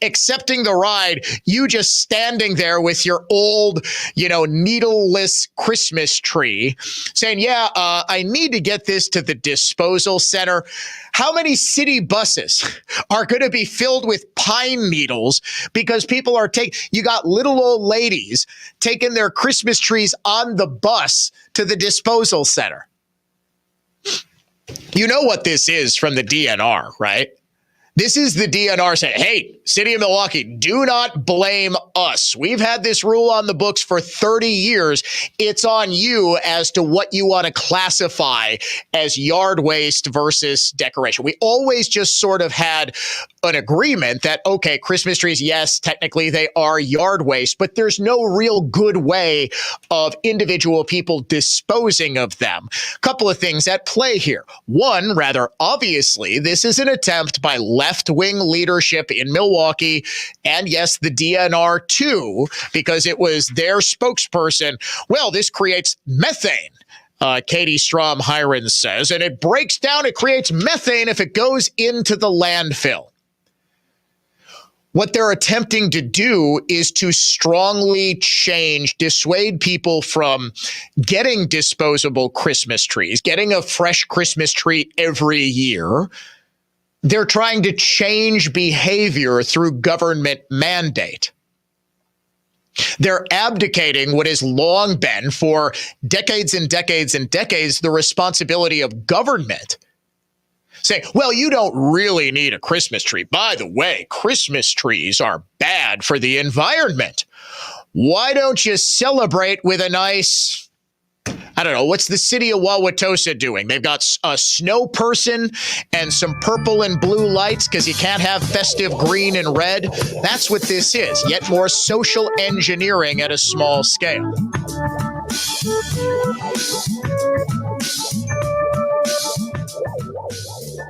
accepting the ride, you just standing there with your old, needleless Christmas tree saying, I need to get this to the disposal center. How many city buses are going to be filled with pine needles because people are you got little old ladies taking their Christmas trees on the bus to the disposal center? You know what this is from the DNR, right? This is the DNR saying, hey, city of Milwaukee, do not blame us. We've had this rule on the books for 30 years. It's on you as to what you want to classify as yard waste versus decoration. We always just sort of had an agreement that, okay, Christmas trees, yes, technically they are yard waste, but there's no real good way of individual people disposing of them. A couple of things at play here. One, rather obviously, this is an attempt by left-wing leadership in Milwaukee, and yes, the DNR too, because it was their spokesperson. Well, this creates methane. Katie Strom-Hirons says, and it breaks down, it creates methane if it goes into the landfill. What they're attempting to do is to strongly dissuade people from getting disposable Christmas trees, getting a fresh Christmas tree every year. They're trying to change behavior through government mandate. They're abdicating what has long been, for decades and decades and decades, the responsibility of government. Say, well, you don't really need a Christmas tree. By the way, Christmas trees are bad for the environment. Why don't you celebrate with a nice, I don't know, what's the city of Wauwatosa doing? They've got a snow person and some purple and blue lights because you can't have festive green and red. That's what this is, yet more social engineering at a small scale.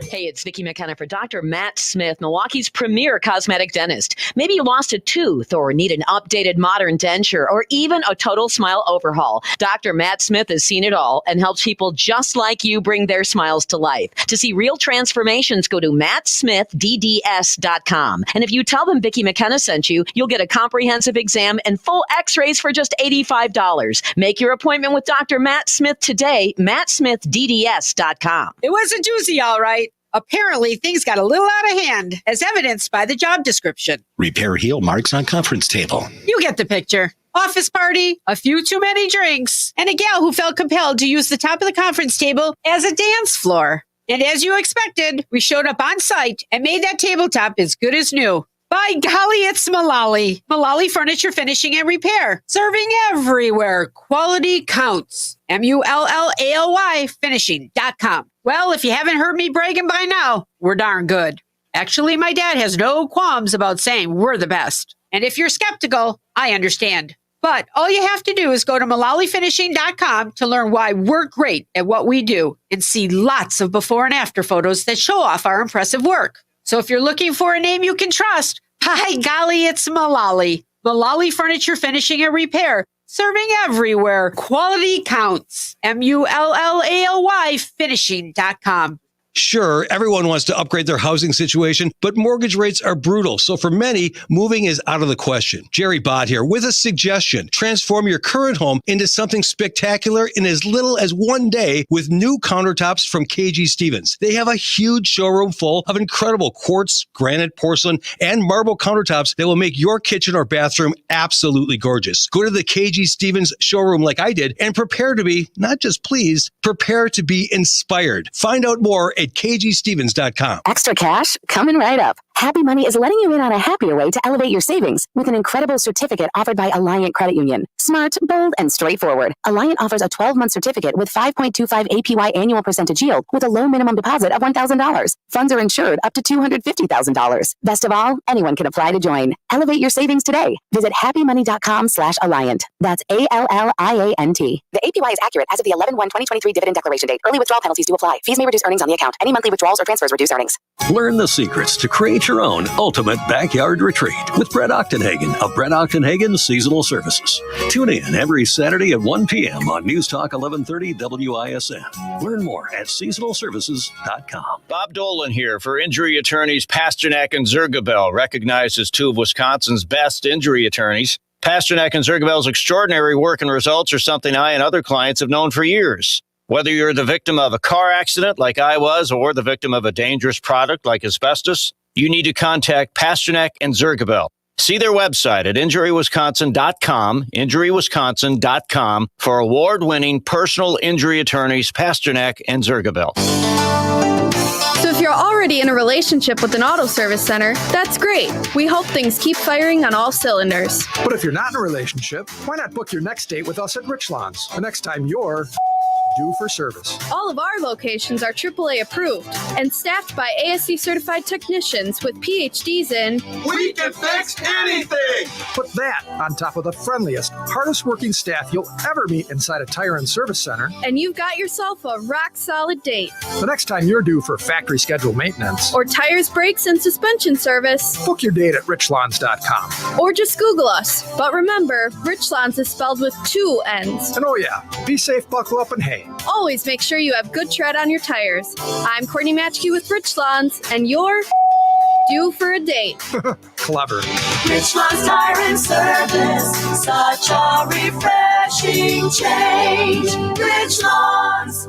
Hey, it's Vicki McKenna for Dr. Matt Smith, Milwaukee's premier cosmetic dentist. Maybe you lost a tooth or need an updated modern denture or even a total smile overhaul. Dr. Matt Smith has seen it all and helps people just like you bring their smiles to life. To see real transformations, go to mattsmithdds.com. And if you tell them Vicki McKenna sent you, you'll get a comprehensive exam and full x-rays for just $85. Make your appointment with Dr. Matt Smith today, mattsmithdds.com. It was a doozy, all right. Apparently, things got a little out of hand, as evidenced by the job description. Repair heel marks on conference table. You get the picture. Office party, a few too many drinks, and a gal who felt compelled to use the top of the conference table as a dance floor. And as you expected, we showed up on site and made that tabletop as good as new. By golly, it's Mullally. Mullally Furniture Finishing and Repair. Serving everywhere. Quality counts. MULLALY finishing.com. Well, if you haven't heard me bragging by now, we're darn good. Actually, my dad has no qualms about saying we're the best. And if you're skeptical, I understand. But all you have to do is go to MullallyFinishing.com to learn why we're great at what we do and see lots of before and after photos that show off our impressive work. So if you're looking for a name you can trust, by golly, it's Mullally. Mullally Furniture Finishing and Repair. Serving everywhere. Quality counts. MULLALY finishing.com. Sure, everyone wants to upgrade their housing situation, but mortgage rates are brutal. So for many, moving is out of the question. Jerry Bott here with a suggestion. Transform your current home into something spectacular in as little as one day with new countertops from KG Stevens. They have a huge showroom full of incredible quartz, granite, porcelain, and marble countertops that will make your kitchen or bathroom absolutely gorgeous. Go to the KG Stevens showroom like I did and prepare to be, not just pleased, prepare to be inspired. Find out more at kgstevens.com. Extra cash coming right up. Happy Money is letting you in on a happier way to elevate your savings with an incredible certificate offered by Alliant Credit Union. Smart, bold, and straightforward. Alliant offers a 12-month certificate with 5.25 APY annual percentage yield with a low minimum deposit of $1,000. Funds are insured up to $250,000. Best of all, anyone can apply to join. Elevate your savings today. Visit happymoney.com/Alliant. That's ALLIANT. The APY is accurate as of the 11/1/2023 dividend declaration date. Early withdrawal penalties do apply. Fees may reduce earnings on the account. Any monthly withdrawals or transfers reduce earnings. Learn the secrets to create your own ultimate backyard retreat with Brett Ochtenhagen of Brett Ochtenhagen Seasonal Services. Tune in every Saturday at 1 p.m. on News Talk 1130 WISN. Learn more at seasonalservices.com. Bob Dolan here for injury attorneys Pasternak and Zergabel, recognized as two of Wisconsin's best injury attorneys. Pasternak and Zergabel's extraordinary work and results are something I and other clients have known for years. Whether you're the victim of a car accident like I was or the victim of a dangerous product like asbestos, you need to contact Pasternak and Zergabel. See their website at injurywisconsin.com, injurywisconsin.com for award-winning personal injury attorneys Pasternak and Zergabel. So if you're already already in a relationship with an auto service center, that's great. We hope things keep firing on all cylinders. But if you're not in a relationship, why not book your next date with us at Richlands the next time you're due for service? All of our locations are AAA approved and staffed by ASC certified technicians with PhDs in We can fix anything! Put that on top of the friendliest, hardest working staff you'll ever meet inside a tire and service center. and you've got yourself a rock solid date. The next time you're due for factory scheduled maintenance, Or tires, brakes, and suspension service. book your date at richlawns.com. Or just Google us. But remember, Richlands is spelled with 2 N's. And oh yeah, be safe, buckle up, and hey, Always make sure you have good tread on your tires. I'm Courtney Matchkey with Richlands, and you're due for a date. clever. Richlands Tire and Service, such a refreshing change. Richlands.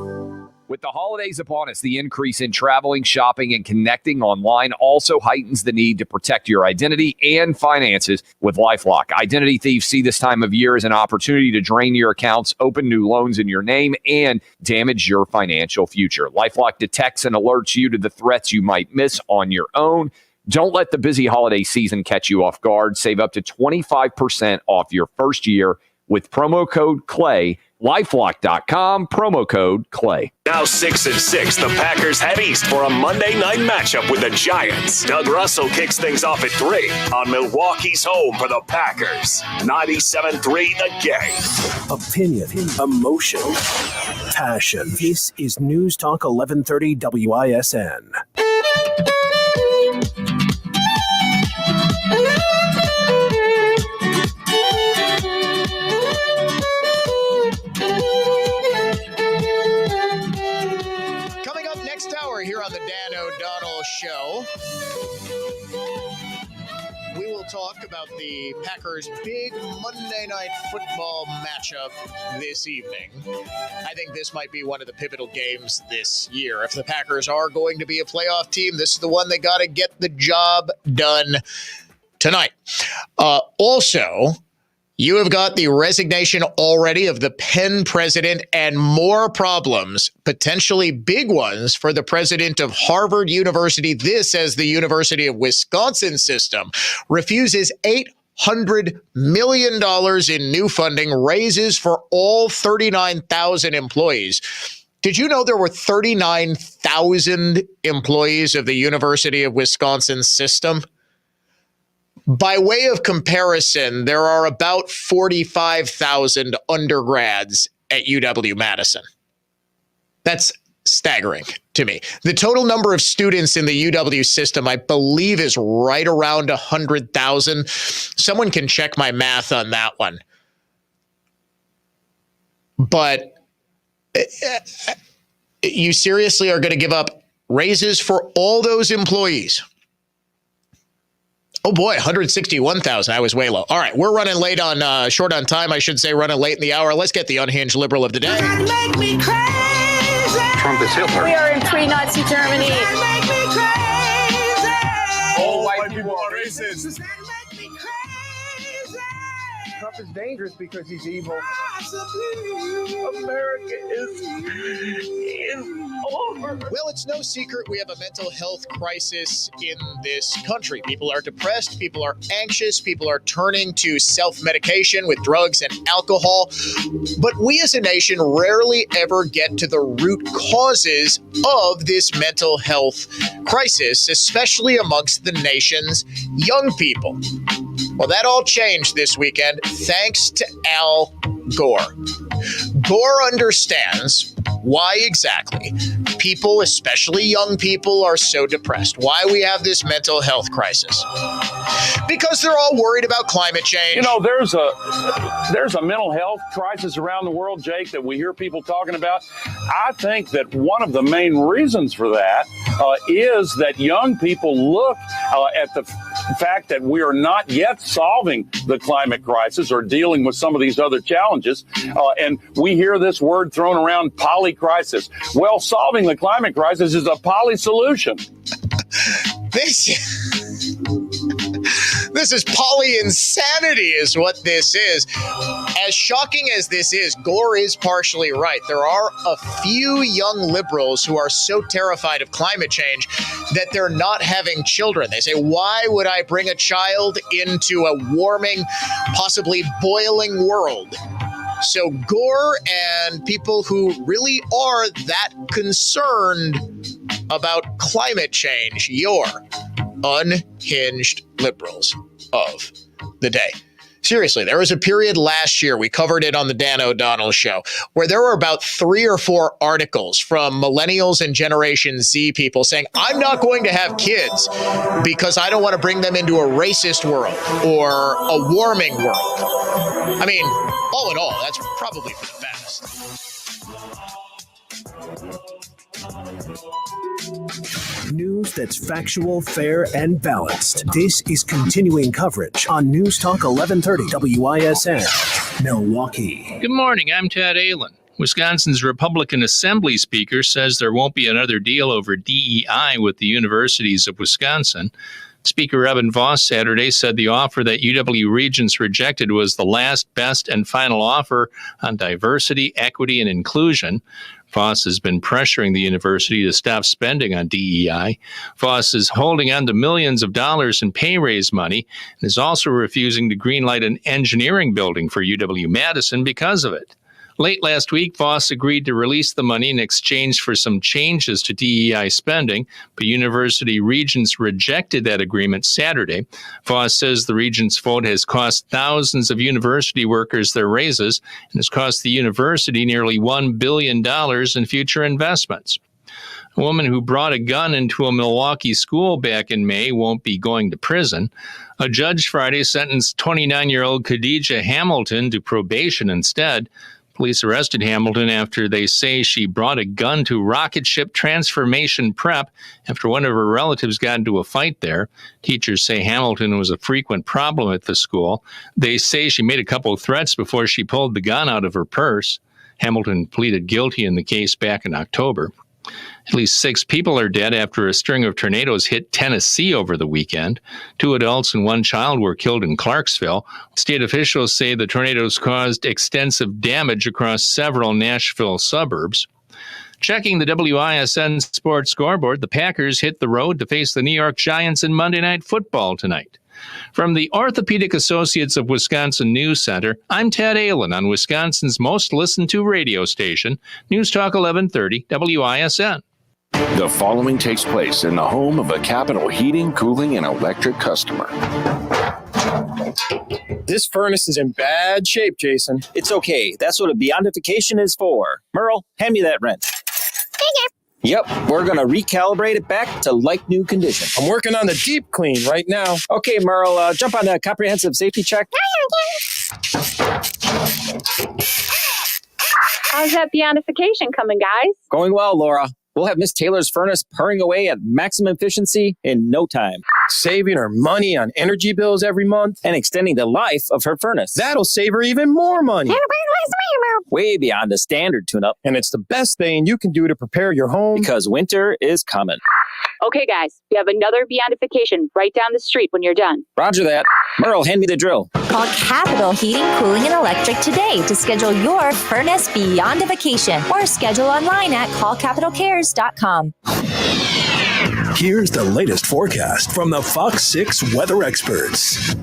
With the holidays upon us, the increase in traveling, shopping, and connecting online also heightens the need to protect your identity and finances with LifeLock. Identity thieves see this time of year as an opportunity to drain your accounts, open new loans in your name, and damage your financial future. LifeLock detects and alerts you to the threats you might miss on your own. Don't let the busy holiday season catch you off guard. Save up to 25% off your first year with promo code CLAY. LifeLock.com, promo code CLAY. Now 6-6, the Packers head east for a Monday night matchup with the Giants. Doug Russell kicks things off at 3 on Milwaukee's home for the Packers. 97.3 The Game. Opinion, emotion, passion. This is News Talk 1130 WISN. Coming up next hour here on the Dan O'Donnell Show, we will talk about the Packers' big Monday Night Football matchup this evening. I think this might be one of the pivotal games this year. If the Packers are going to be a playoff team, this is the one they got to get the job done tonight. Also, you have got the resignation already of the Penn president and more problems, potentially big ones, for the president of Harvard University. This as the University of Wisconsin system refuses $800 million in new funding, raises for all 39,000 employees. Did you know there were 39,000 employees of the University of Wisconsin system? By way of comparison, there are about 45,000 undergrads at UW-Madison. That's staggering to me. The total number of students in the UW system, I believe, is right around 100,000. Someone can check my math on that one. But you seriously are going to give up raises for all those employees? Oh boy, 161,000. I was way low. All right, we're running late on, short on time, I should say, running late in the hour. Let's get the unhinged liberal of the day. Make me crazy. Trump is Hitler. We are in pre-Nazi Germany. Make me crazy. All white people are racist. Make me crazy. Trump is dangerous because he's evil. America is over. Well, it's no secret we have a mental health crisis in this country. People are depressed, people are anxious, people are turning to self-medication with drugs and alcohol. But we as a nation rarely ever get to the root causes of this mental health crisis, especially amongst the nation's young people. Well, that all changed this weekend thanks to Al Gore. Gore understands why exactly people, especially young people, are so depressed. Why we have this mental health crisis. Because they're all worried about climate change. You know, there's a mental health crisis around the world, Jake, that we hear people talking about. I think that one of the main reasons for that is that young people look at the fact that we are not yet solving the climate crisis or dealing with some of these other challenges. And we hear this word thrown around, poly-crisis. Well, solving the climate crisis is a poly solution. This This is poly insanity is what this is. As shocking as this is, Gore is partially right. There are a few young liberals who are so terrified of climate change that they're not having children. They say, why would I bring a child into a warming, possibly boiling world? So Gore and people who really are that concerned about climate change, you're unhinged liberals of the day. Seriously, there was a period last year, we covered it on the Dan O'Donnell show, where there were about 3 or 4 articles from millennials and Generation Z people saying, I'm not going to have kids because I don't want to bring them into a racist world or a warming world. I mean, all in all, that's probably for the best. News that's factual, fair, and balanced. This is continuing coverage on News Talk 1130 WISN, Milwaukee. Good morning, I'm Ted Allen. Wisconsin's Republican Assembly Speaker says there won't be another deal over DEI with the universities of Wisconsin. Speaker Evan Voss Saturday said the offer that UW Regents rejected was the last, best, and final offer on diversity, equity, and inclusion. Voss has been pressuring the university to stop spending on DEI. Voss is holding on to millions of dollars in pay raise money and is also refusing to greenlight an engineering building for UW-Madison because of it. Late last week, Voss agreed to release the money in exchange for some changes to DEI spending, but university regents rejected that agreement Saturday. Voss says the regents' vote has cost thousands of university workers their raises and has cost the university nearly $1 billion in future investments. A woman who brought a gun into a Milwaukee school back in May won't be going to prison. A judge Friday sentenced 29-year-old Khadijah Hamilton to probation instead. Police arrested Hamilton after they say she brought a gun to rocket ship transformation prep after one of her relatives got into a fight there. Teachers say Hamilton was a frequent problem at the school. They say she made a couple of threats before she pulled the gun out of her purse. Hamilton pleaded guilty in the case back in October. At least 6 people are dead after a string of tornadoes hit Tennessee over the weekend. 2 adults and 1 child were killed in Clarksville. State officials say the tornadoes caused extensive damage across several Nashville suburbs. Checking the WISN Sports Scoreboard, the Packers hit the road to face the New York Giants in Monday Night Football tonight. From the Orthopedic Associates of Wisconsin News Center, I'm Ted Allen on Wisconsin's most listened to radio station, News Talk 1130 WISN. The following takes place in the home of a Capital Heating, Cooling, and Electric customer. This furnace is in bad shape, Jason. It's okay. That's what a beyondification is for. Merle, hand me that wrench. Yep, we're going to recalibrate it back to like-new condition. I'm working on the deep clean right now. Okay, Merle, jump on the comprehensive safety check. How's that beyondification coming, guys? Going well, Laura. We'll have Miss Taylor's furnace purring away at maximum efficiency in no time. Saving her money on energy bills every month. And extending the life of her furnace. That'll save her even more money. Way beyond the standard tune-up. And it's the best thing you can do to prepare your home. Because winter is coming. Okay, guys, we have another beyondification right down the street when you're done. Roger that. Merle, hand me the drill. Call Capital Heating, Cooling, and Electric today to schedule your furnace beyondification or schedule online at callcapitalcares.com. Here's the latest forecast from the Fox 6 weather experts.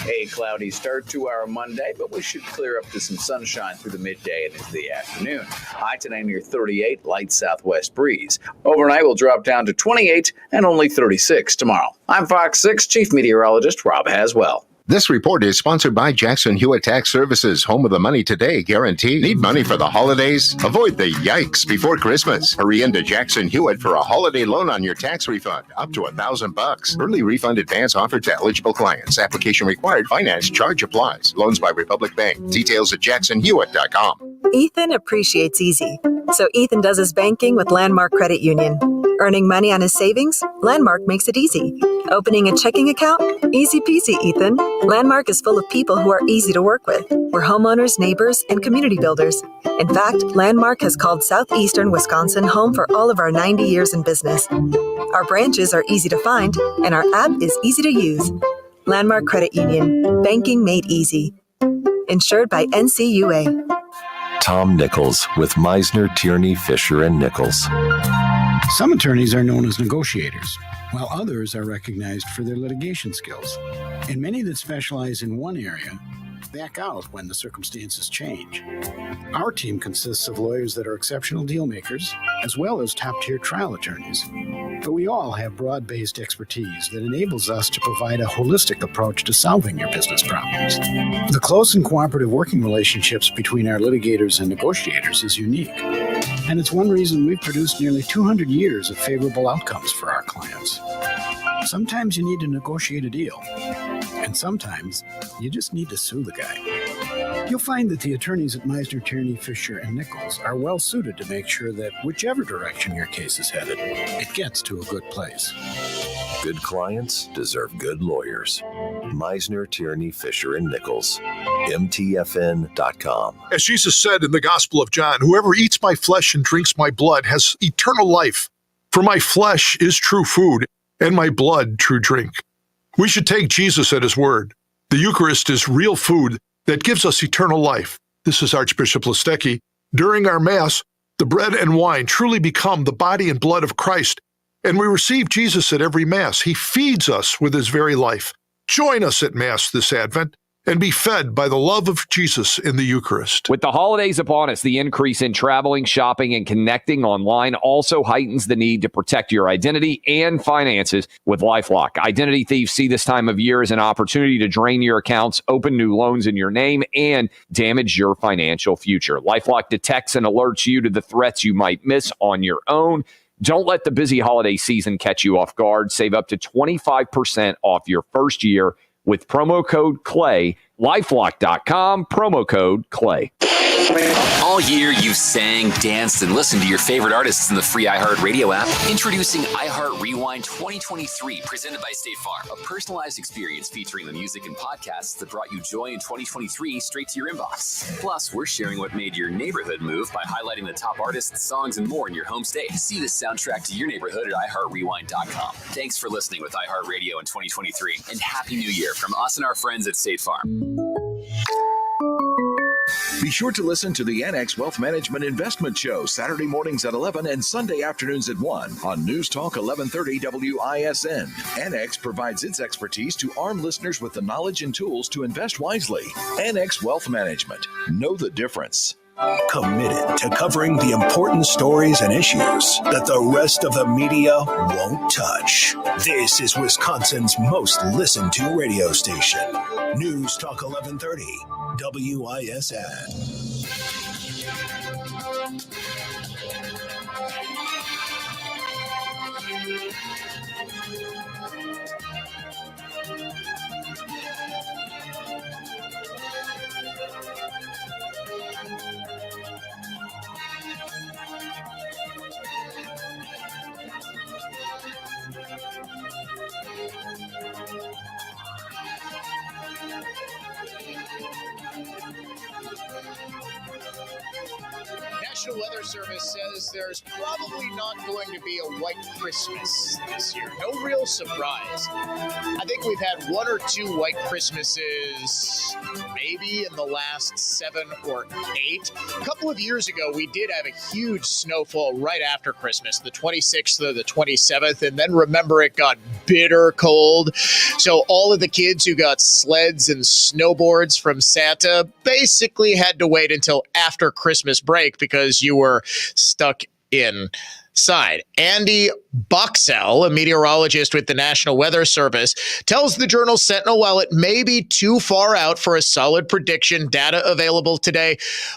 A cloudy start to our Monday, but we should clear up to some sunshine through the midday and into the afternoon. High today near 38, light southwest breeze. Overnight will drop down to 28 and only 36 tomorrow. I'm Fox 6 Chief Meteorologist Rob Haswell. This report is sponsored by Jackson Hewitt Tax Services, home of the Money Today guarantee. Need money for the holidays? Avoid the yikes before Christmas. Hurry into Jackson Hewitt for a holiday loan on your tax refund, up to $1,000. Early refund advance offered to eligible clients. Application required. Finance charge applies. Loans by Republic Bank. Details at jacksonhewitt.com. Ethan appreciates easy, so Ethan does his banking with Landmark Credit Union. Earning money on his savings? Landmark makes it easy. Opening a checking account? Easy peasy, Ethan. Landmark is full of people who are easy to work with. We're homeowners, neighbors, and community builders. In fact, Landmark has called southeastern Wisconsin home for all of our 90 years in business. Our branches are easy to find, and our app is easy to use. Landmark Credit Union. Banking made easy. Insured by NCUA. Tom Nichols with Meisner, Tierney, Fisher, and Nichols. Some attorneys are known as negotiators, while others are recognized for their litigation skills. And many that specialize in one area back out when the circumstances change. Our team consists of lawyers that are exceptional deal makers, as well as top-tier trial attorneys. But we all have broad-based expertise that enables us to provide a holistic approach to solving your business problems. The close and cooperative working relationships between our litigators and negotiators is unique. And it's one reason we've produced nearly 200 years of favorable outcomes for our clients. Sometimes you need to negotiate a deal, and sometimes you just need to sue the guy. You'll find that the attorneys at Meisner, Tierney, Fisher, and Nichols are well suited to make sure that whichever direction your case is headed, it gets to a good place. Good clients deserve good lawyers. Meisner, Tierney, Fisher, and Nichols. MTFN.com. As Jesus said in the Gospel of John, whoever eats my flesh and drinks my blood has eternal life. For my flesh is true food, and my blood true drink. We should take Jesus at his word. The Eucharist is real food that gives us eternal life. This is Archbishop Listecki. During our Mass, the bread and wine truly become the body and blood of Christ, and we receive Jesus at every Mass. He feeds us with his very life. Join us at Mass this Advent and be fed by the love of Jesus in the Eucharist. With the holidays upon us, the increase in traveling, shopping, and connecting online also heightens the need to protect your identity and finances with LifeLock. Identity thieves see this time of year as an opportunity to drain your accounts, open new loans in your name, and damage your financial future. LifeLock detects and alerts you to the threats you might miss on your own. Don't let the busy holiday season catch you off guard. Save up to 25% off your first year with promo code CLAY. LifeLock.com, promo code CLAY. All year, you've sang, danced, and listened to your favorite artists in the free iHeartRadio app. Introducing iHeart Rewind 2023, presented by State Farm. A personalized experience featuring the music and podcasts that brought you joy in 2023 straight to your inbox. Plus, we're sharing what made your neighborhood move by highlighting the top artists, songs, and more in your home state. See the soundtrack to your neighborhood at iHeartRewind.com. Thanks for listening with iHeartRadio in 2023, and Happy New Year from us and our friends at State Farm. Be sure to listen to the Annex Wealth Management Investment Show Saturday mornings at 11 and Sunday afternoons at 1 on News Talk 1130 WISN. Annex provides its expertise to arm listeners with the knowledge and tools to invest wisely. Annex Wealth Management. Know the difference. Committed to covering the important stories and issues that the rest of the media won't touch. This is Wisconsin's most listened to radio station. News Talk 1130, WISN. National Weather Service says there's probably not going to be a white Christmas this year. No real surprise. I think we've had one or two white Christmases maybe in the last 7 or 8. A couple of years ago, we did have a huge snowfall right after Christmas, the 26th or the 27th, and then remember it got bitter cold. So all of the kids who got sleds and snowboards from Santa basically had to wait until after Christmas break because you were stuck inside. Andy Boxell, a meteorologist with the National Weather Service, tells the journal Sentinel while it may be too far out for a solid prediction, data available today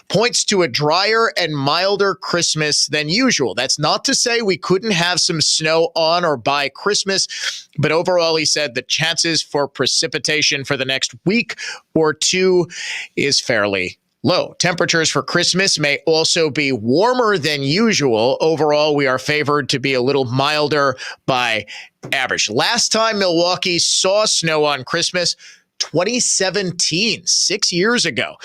points to a drier and milder Christmas than usual. That's not to say we couldn't have some snow on or by Christmas, but overall, he said the chances for precipitation for the next week or two is fairly low. Temperatures for Christmas may also be warmer than usual. Overall, we are favored to be a little milder by average. Last time Milwaukee saw snow on Christmas, 2017, 6 years ago.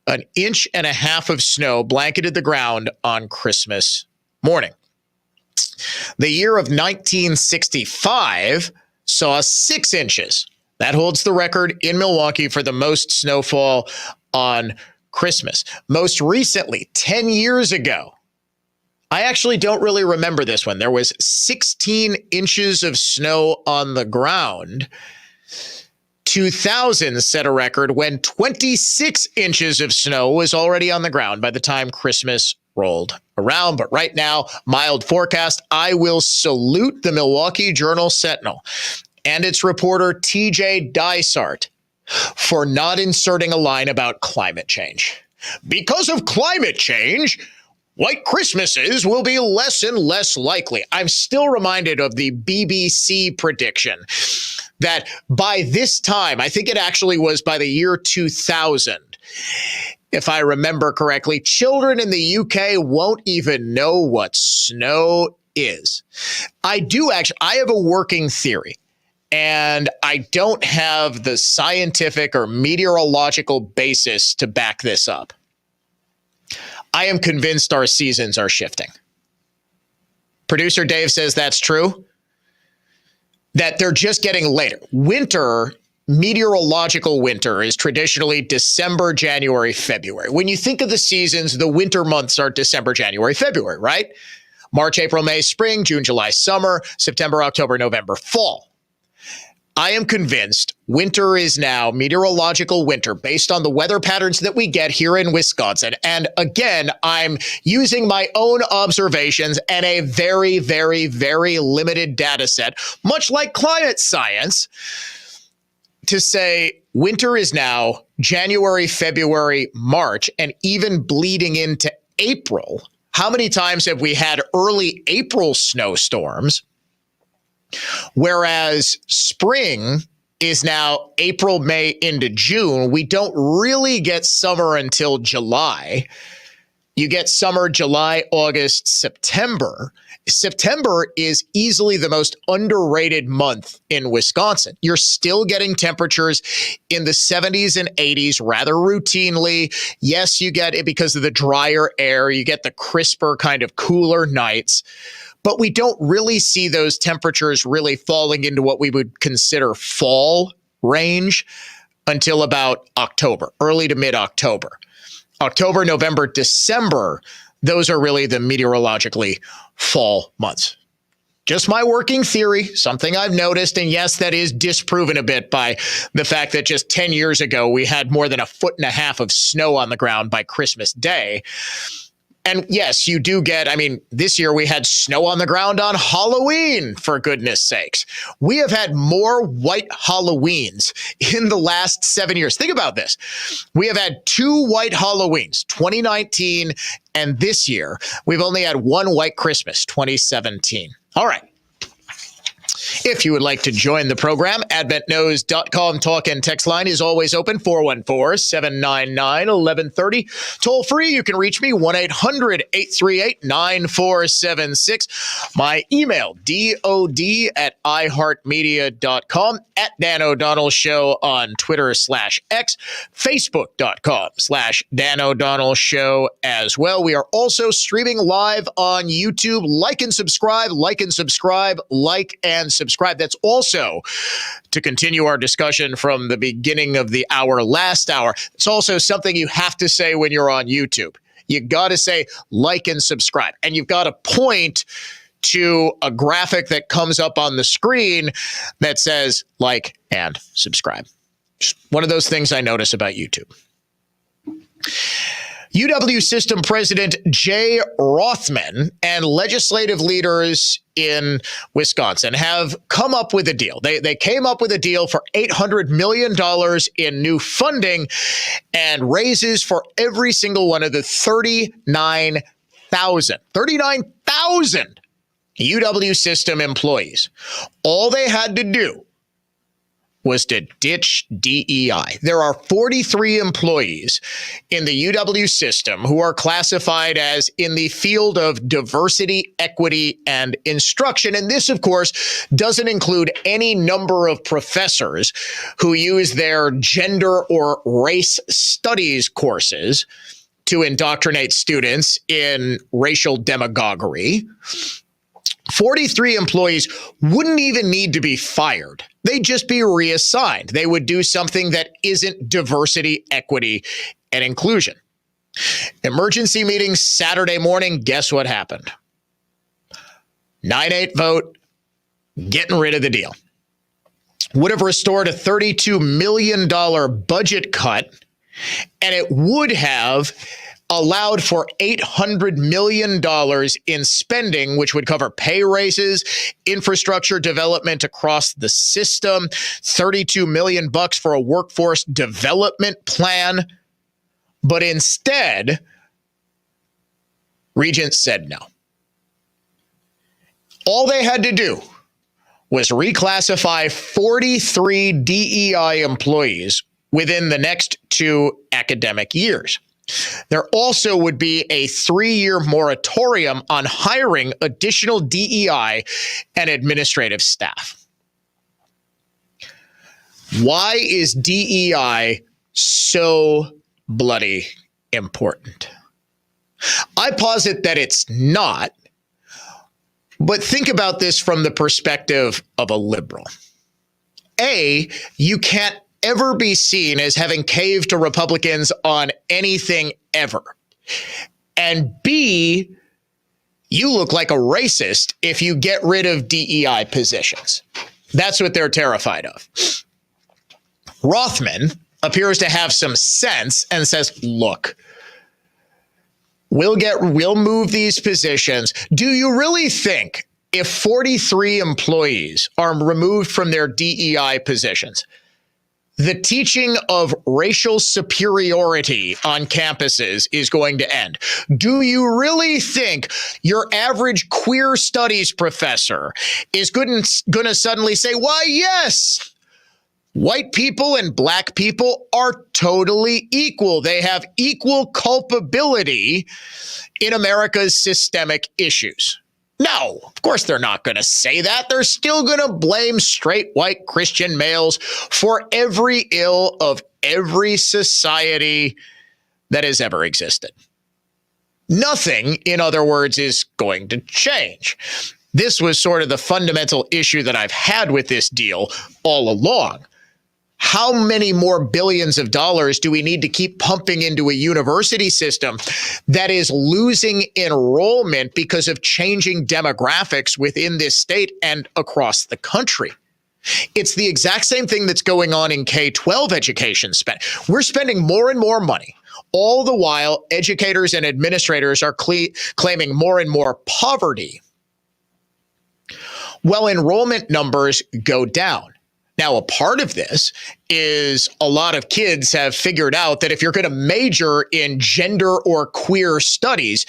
1.5 inches of snow blanketed the ground on Christmas morning. The year of 1965 saw 6 inches That holds the record in Milwaukee for the most snowfall on Christmas. Most recently, 10 years ago, I actually don't really remember this one. There was 16 inches of snow on the ground. 2000 set a record when 26 inches of snow was already on the ground by the time Christmas rolled around. But right now, mild forecast. I will salute the Milwaukee Journal-Sentinel and its reporter TJ Dysart for not inserting a line about climate change. Because of climate change, white Christmases will be less and less likely. I'm still reminded of the BBC prediction that by this time, I think it actually was by the year 2000, if I remember correctly, children in the UK won't even know what snow is. I have a working theory, and I don't have the scientific or meteorological basis to back this up. I am convinced our seasons are shifting. Producer Dave says that's true, that they're just getting later. Winter, meteorological winter, is traditionally December, January, February. When you think of the seasons, the winter months are December, January, February, right? March, April, May, spring, June, July, summer, September, October, November, fall. I am convinced winter is now meteorological winter based on the weather patterns that we get here in Wisconsin. And again, I'm using my own observations and a very, very, very limited data set, much like climate science, to say winter is now January, February, March, and even bleeding into April. How many times have we had early April snowstorms? Whereas spring is now April, May into June. We don't really get summer until July. You get summer, July, August, September. September is easily the most underrated month in Wisconsin. You're still getting temperatures in the 70s and 80s rather routinely. Yes, you get it because of the drier air. You get the crisper, kind of cooler nights. But we don't really see those temperatures really falling into what we would consider fall range until about October, early to mid-October. October, November, December, those are really the meteorologically fall months. Just my working theory, something I've noticed. And yes, that is disproven a bit by the fact that just 10 years ago, we had more than 1.5 feet of snow on the ground by Christmas Day. And yes, you do get, this year we had snow on the ground on Halloween, for goodness sakes. We have had more white Halloweens in the last 7 years. Think about this. We have had 2 white Halloweens, 2019 and this year. We've only had 1 white Christmas, 2017. All right. If you would like to join the program, adventknows.com talk and text line is always open, 414-799-1130. Toll free, you can reach me, 1-800-838-9476. My email, dod@iheartmedia.com, at Dan O'Donnell Show on Twitter/X, Facebook.com/Dan O'Donnell Show as well. We are also streaming live on YouTube. Like and subscribe. That's also to continue our discussion from the beginning of the hour, last hour. It's also something you have to say when you're on YouTube. You got to say like and subscribe. And you've got to point to a graphic that comes up on the screen that says like and subscribe. Just one of those things I notice about YouTube. UW System President Jay Rothman and legislative leaders in Wisconsin have come up with a deal. They came up with a deal for $800 million in new funding and raises for every single one of the 39,000 UW System employees. All they had to do was to ditch DEI. There are 43 employees in the UW system who are classified as in the field of diversity, equity, and instruction. And this, of course, doesn't include any number of professors who use their gender or race studies courses to indoctrinate students in racial demagoguery. 43 employees wouldn't even need to be fired. They'd just be reassigned. They would do something that isn't diversity, equity, and inclusion. Emergency meeting Saturday morning, guess what happened? 9-8 vote, getting rid of the deal. Would have restored a $32 million budget cut, and it would have allowed for $800 million in spending, which would cover pay raises, infrastructure development across the system, $32 million for a workforce development plan. But instead, Regents said no. All they had to do was reclassify 43 DEI employees within the next 2 academic years. There also would be a 3-year moratorium on hiring additional DEI and administrative staff. Why is DEI so bloody important? I posit that it's not, but think about this from the perspective of a liberal. A, you can't ever be seen as having caved to Republicans on anything ever. And B, you look like a racist if you get rid of DEI positions. That's what they're terrified of. Rothman appears to have some sense and says, look, we'll move these positions. Do you really think if 43 employees are removed from their DEI positions, the teaching of racial superiority on campuses is going to end? Do you really think your average queer studies professor is going to suddenly say, why, yes, white people and black people are totally equal. They have equal culpability in America's systemic issues? No, of course they're not going to say that. They're still going to blame straight white Christian males for every ill of every society that has ever existed. Nothing, in other words, is going to change. This was sort of the fundamental issue that I've had with this deal all along. How many more billions of dollars do we need to keep pumping into a university system that is losing enrollment because of changing demographics within this state and across the country? It's the exact same thing that's going on in K-12 education spend. We're spending more and more money. All the while, educators and administrators are claiming more and more poverty. Well, enrollment numbers go down. Now, a part of this is a lot of kids have figured out that if you're going to major in gender or queer studies,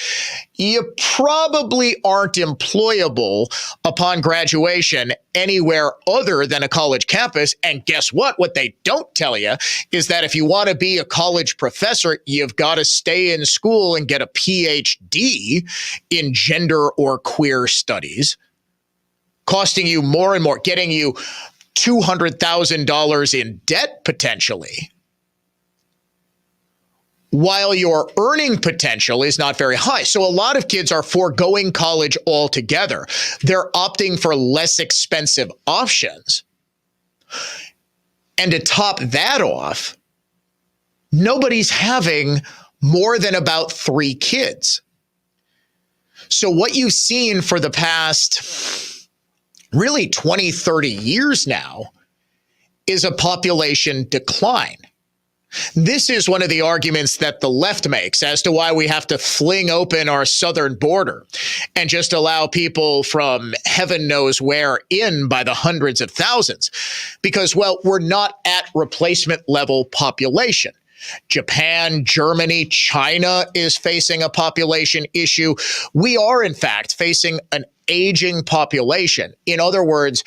you probably aren't employable upon graduation anywhere other than a college campus. And guess what? What they don't tell you is that if you want to be a college professor, you've got to stay in school and get a PhD in gender or queer studies, costing you more and more, getting you $200,000 in debt potentially, while your earning potential is not very high. So a lot of kids are foregoing college altogether. They're opting for less expensive options. And to top that off, nobody's having more than about 3 kids. So what you've seen for the past really 20, 30 years now is a population decline. This is one of the arguments that the left makes as to why we have to fling open our southern border and just allow people from heaven knows where in by the hundreds of thousands. Because, well, we're not at replacement level population. Japan, Germany, China is facing a population issue. We are, in fact, facing an aging population. In other words,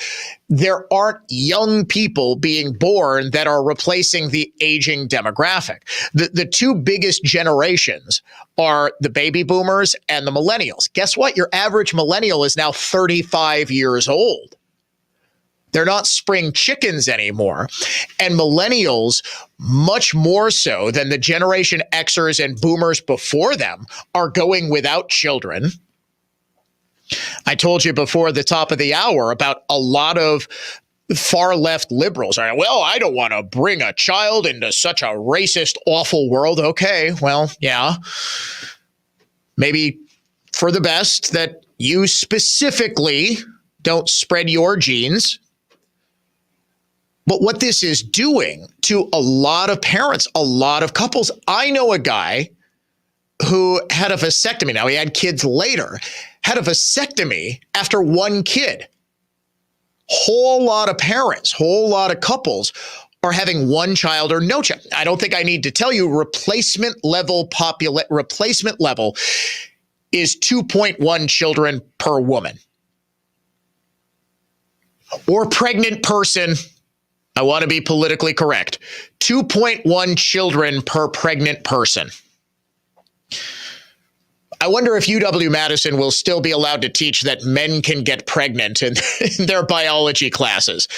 there aren't young people being born that are replacing the aging demographic. The 2 biggest generations are the baby boomers and the millennials. Guess what? Your average millennial is now 35 years old. They're not spring chickens anymore. And millennials, much more so than the Generation Xers and boomers before them, are going without children. I told you before the top of the hour about a lot of far left liberals are, well, I don't want to bring a child into such a racist, awful world. Okay, well, yeah. Maybe for the best that you specifically don't spread your genes. But what this is doing to a lot of parents, a lot of couples, I know a guy who had a vasectomy. Now, he had kids later, had a vasectomy after one kid. Whole lot of parents, whole lot of couples are having one child or no child. I don't think I need to tell you replacement level is 2.1 children per woman. Or pregnant person. I want to be politically correct. 2.1 children per pregnant person. I wonder if UW-Madison will still be allowed to teach that men can get pregnant in their biology classes.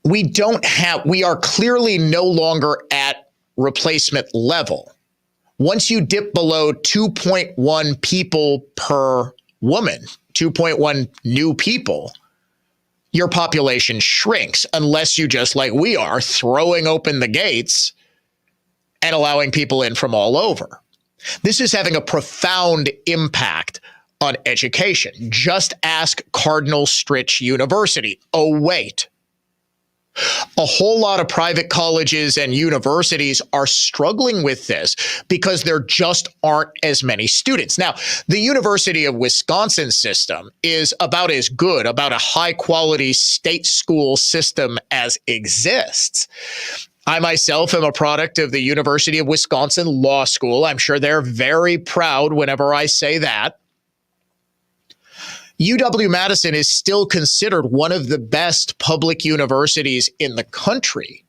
We are clearly no longer at replacement level. Once you dip below 2.1 people per woman, 2.1 new people, your population shrinks unless you, just like we are, throwing open the gates and allowing people in from all over. This is having a profound impact on education. Just ask Cardinal Stritch University. Oh, wait. A whole lot of private colleges and universities are struggling with this because there just aren't as many students. Now, the University of Wisconsin system is about as good, about a high-quality state school system as exists. I myself am a product of the University of Wisconsin Law School. I'm sure they're very proud whenever I say that. UW-Madison is still considered one of the best public universities in the country.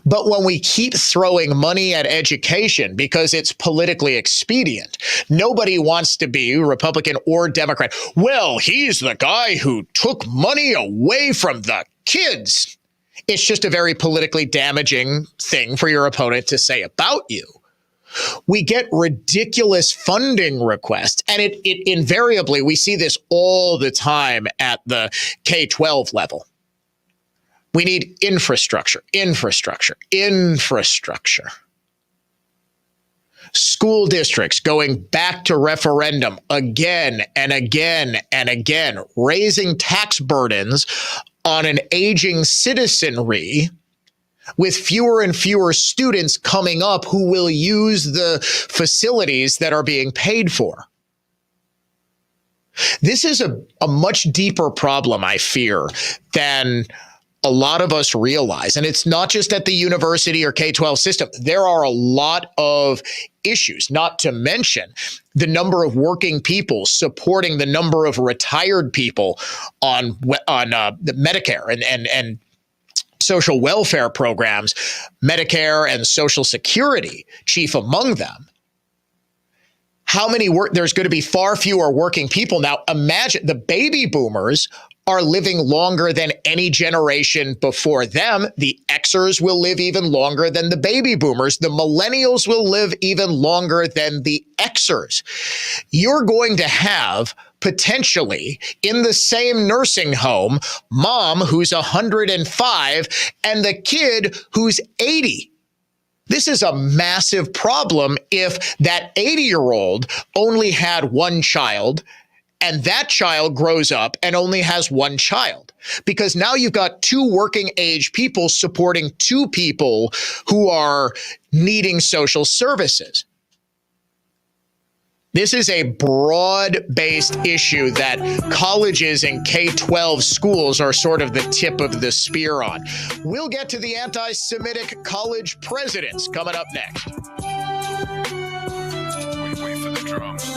But when we keep throwing money at education because it's politically expedient, nobody wants to be Republican or Democrat. Well, he's the guy who took money away from the kids. It's just a very politically damaging thing for your opponent to say about you. We get ridiculous funding requests, and it invariably, we see this all the time at the K-12 level. We need infrastructure. School districts going back to referendum again and again and again, raising tax burdens on an aging citizenry with fewer and fewer students coming up who will use the facilities that are being paid for. This is a much deeper problem, I fear, than a lot of us realize. And it's not just at the university or K-12 system. There are a lot of issues, not to mention the number of working people supporting the number of retired people on the Medicare and social welfare programs, Medicare and Social Security, chief among them. There's going to be far fewer working people. Now, imagine the baby boomers are living longer than any generation before them. The Xers will live even longer than the baby boomers. The millennials will live even longer than the Xers. You're going to have potentially in the same nursing home, mom who's 105 and the kid who's 80. This is a massive problem if that 80-year-old only had one child and that child grows up and only has one child, because now you've got two working age people supporting two people who are needing social services. This is a broad-based issue that colleges and K-12 schools are sort of the tip of the spear on. We'll get to the anti-Semitic college presidents coming up next.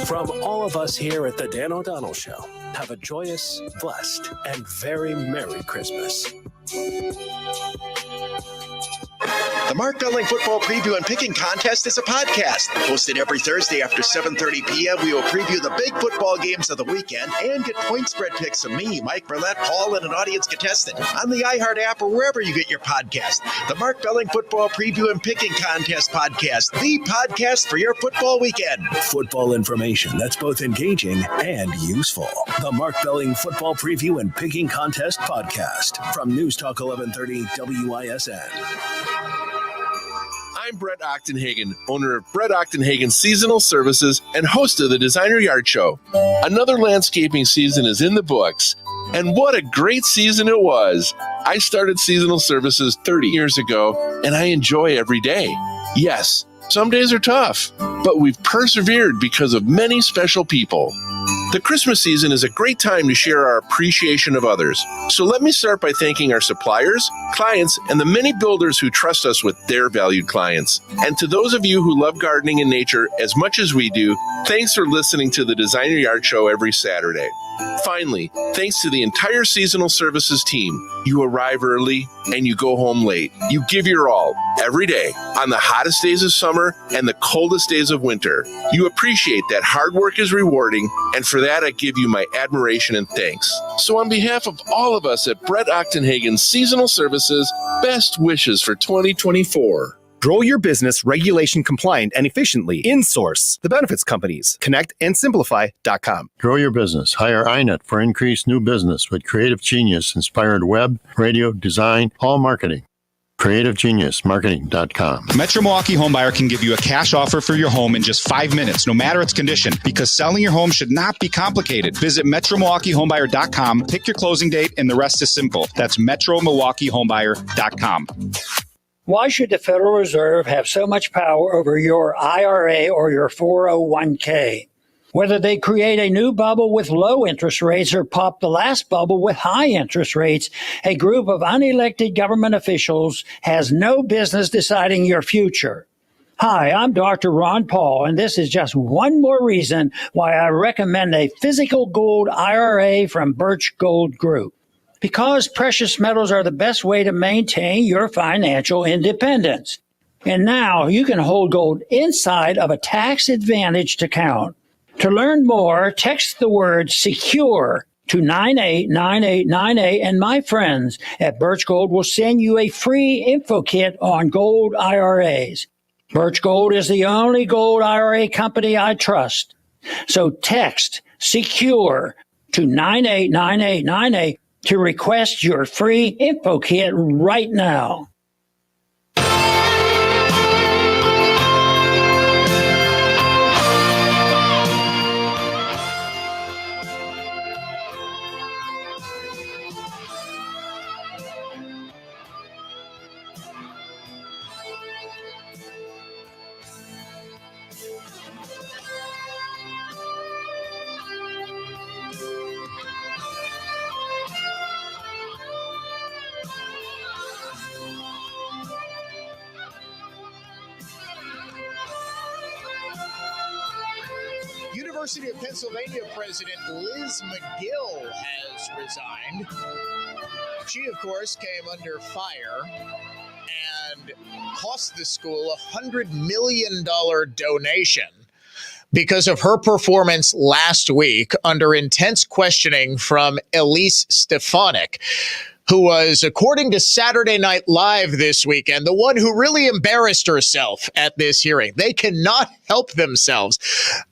From all of us here at the Dan O'Donnell Show, have a joyous, blessed, and very Merry Christmas. The Mark Belling Football Preview and Picking Contest is a podcast. Hosted every Thursday after 7:30 p.m., we will preview the big football games of the weekend and get point spread picks from me, Mike Burlett, Paul, and an audience contestant on the iHeart app or wherever you get your podcast. The Mark Belling Football Preview and Picking Contest podcast, the podcast for your football weekend. Football information that's both engaging and useful. The Mark Belling Football Preview and Picking Contest podcast from News Talk 1130 WISN. I'm Brett Ochtenhagen, owner of Brett Ochtenhagen Seasonal Services and host of the Designer Yard Show. Another landscaping season is in the books, and what a great season it was. I started seasonal services 30 years ago, and I enjoy every day. Yes, some days are tough, but we've persevered because of many special people. The Christmas season is a great time to share our appreciation of others. So let me start by thanking our suppliers, clients, and the many builders who trust us with their valued clients. And to those of you who love gardening and nature as much as we do, thanks for listening to the Designer Yard Show every Saturday. Finally, thanks to the entire seasonal services team. You arrive early and you go home late. You give your all every day on the hottest days of summer and the coldest days of winter. You appreciate that hard work is rewarding, and for that I give you my admiration and thanks. So on behalf of all of us at Brett Ochtenhagen Seasonal Services, best wishes for 2024. Grow your business regulation compliant and efficiently. InSource, the benefits companies. ConnectandSimplify.com. Grow your business. Hire iNet for increased new business with Creative Genius inspired web, radio, design, all marketing. CreativeGeniusMarketing.com. Metro Milwaukee Homebuyer can give you a cash offer for your home in just 5 minutes, no matter its condition, because selling your home should not be complicated. Visit MetroMilwaukeeHomebuyer.com, pick your closing date, and the rest is simple. That's MetroMilwaukeeHomebuyer.com. Why should the Federal Reserve have so much power over your IRA or your 401k? Whether they create a new bubble with low interest rates or pop the last bubble with high interest rates, a group of unelected government officials has no business deciding your future. Hi, I'm Dr. Ron Paul, and this is just one more reason why I recommend a physical gold IRA from Birch Gold Group. Because precious metals are the best way to maintain your financial independence. And now you can hold gold inside of a tax-advantaged account. To learn more, text the word SECURE to 989898, and my friends at Birch Gold will send you a free info kit on gold IRAs. Birch Gold is the only gold IRA company I trust. So text SECURE to 989898 to request your free info kit right now. University of Pennsylvania President Liz Magill has resigned. She, of course, came under fire and cost the school a $100 million donation because of her performance last week under intense questioning from Elise Stefanik, who was, according to Saturday Night Live this weekend, the one who really embarrassed herself at this hearing. They cannot help themselves,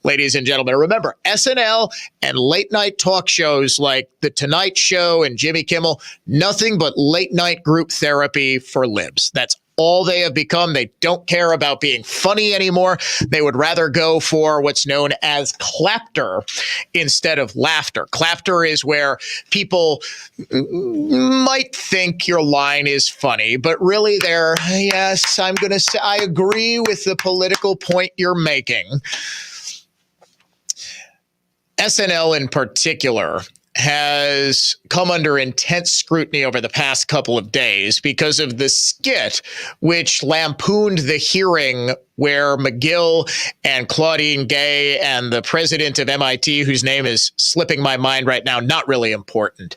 ladies and gentlemen. Remember, SNL and late night talk shows like The Tonight Show and Jimmy Kimmel, nothing but late night group therapy for libs. That's all they have become. They don't care about being funny anymore. They would rather go for what's known as clapter instead of laughter. Clapter is where people might think your line is funny, but really they're, yes, I'm going to say, I agree with the political point you're making. SNL in particular has come under intense scrutiny over the past couple of days because of the skit which lampooned the hearing where Magill and Claudine Gay and the president of MIT, whose name is slipping my mind right now, not really important,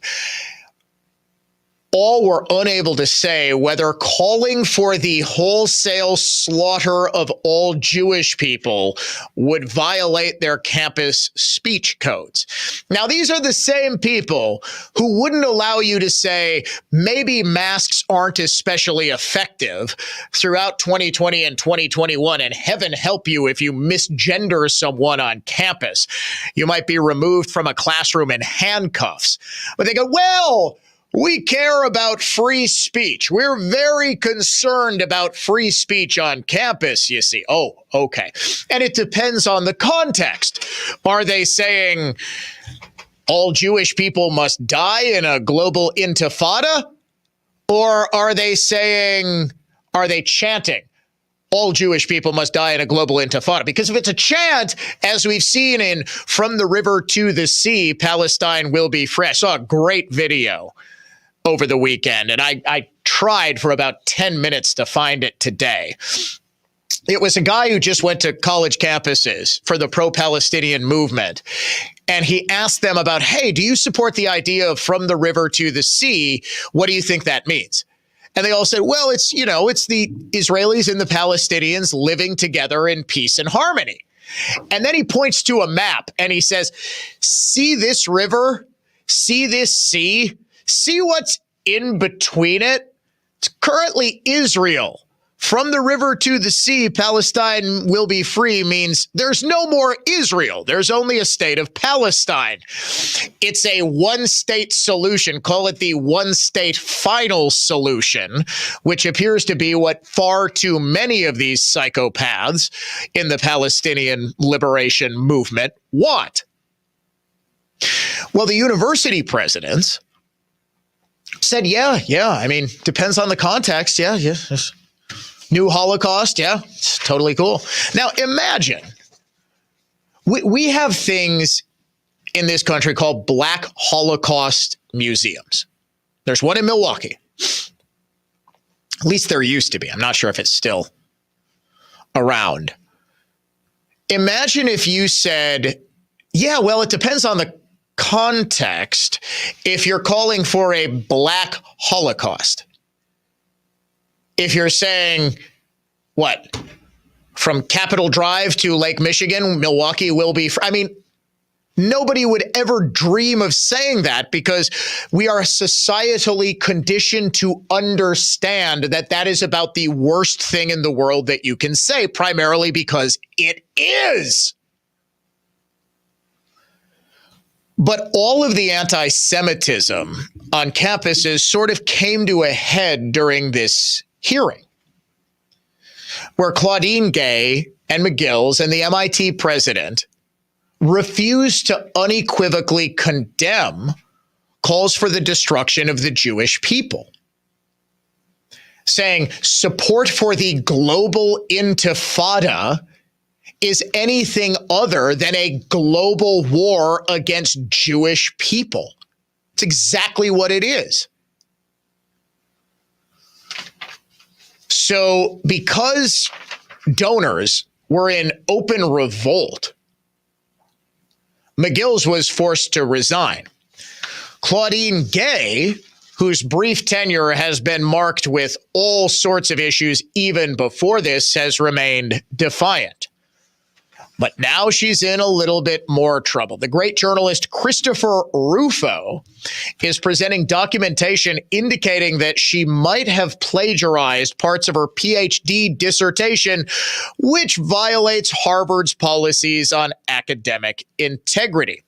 all were unable to say whether calling for the wholesale slaughter of all Jewish people would violate their campus speech codes. Now, these are the same people who wouldn't allow you to say maybe masks aren't especially effective throughout 2020 and 2021, and heaven help you if you misgender someone on campus. You might be removed from a classroom in handcuffs. But they go, well, we care about free speech. We're very concerned about free speech on campus, you see. Oh, okay. And it depends on the context. Are they saying all Jewish people must die in a global intifada? Or are they chanting, all Jewish people must die in a global intifada? Because if it's a chant, as we've seen in From the River to the Sea, Palestine will be free. I saw a great video over the weekend, and I tried for about 10 minutes to find it today. It was a guy who just went to college campuses for the pro-Palestinian movement, and he asked them about, hey, do you support the idea of from the river to the sea? What do you think that means? And they all said, well, it's the Israelis and the Palestinians living together in peace and harmony. And then he points to a map and he says, see this river? See this sea? See what's in between it? It's currently Israel. From the river to the sea, Palestine will be free means there's no more Israel. There's only a state of Palestine. It's a one-state solution. Call it the one-state final solution, which appears to be what far too many of these psychopaths in the Palestinian liberation movement want. Well, the university presidents said, yeah, I mean, depends on the context. Yeah. New Holocaust. Yeah, it's totally cool. Now, imagine we have things in this country called Black Holocaust museums. There's one in Milwaukee. At least there used to be. I'm not sure if it's still around. Imagine if you said, yeah, well, it depends on the context if you're calling for a Black Holocaust. If you're saying, what, from Capitol Drive to Lake Michigan, Milwaukee will be free. I mean, nobody would ever dream of saying that because we are societally conditioned to understand that that is about the worst thing in the world that you can say, primarily because it is. But all of the anti-Semitism on campuses sort of came to a head during this hearing, where Claudine Gay and McGill's and the MIT president refused to unequivocally condemn calls for the destruction of the Jewish people, saying support for the global intifada is anything other than a global war against Jewish people. It's exactly what it is. So because donors were in open revolt, McGill's was forced to resign. Claudine Gay, whose brief tenure has been marked with all sorts of issues even before this, has remained defiant. But now she's in a little bit more trouble. The great journalist Christopher Rufo is presenting documentation indicating that she might have plagiarized parts of her PhD dissertation, which violates Harvard's policies on academic integrity.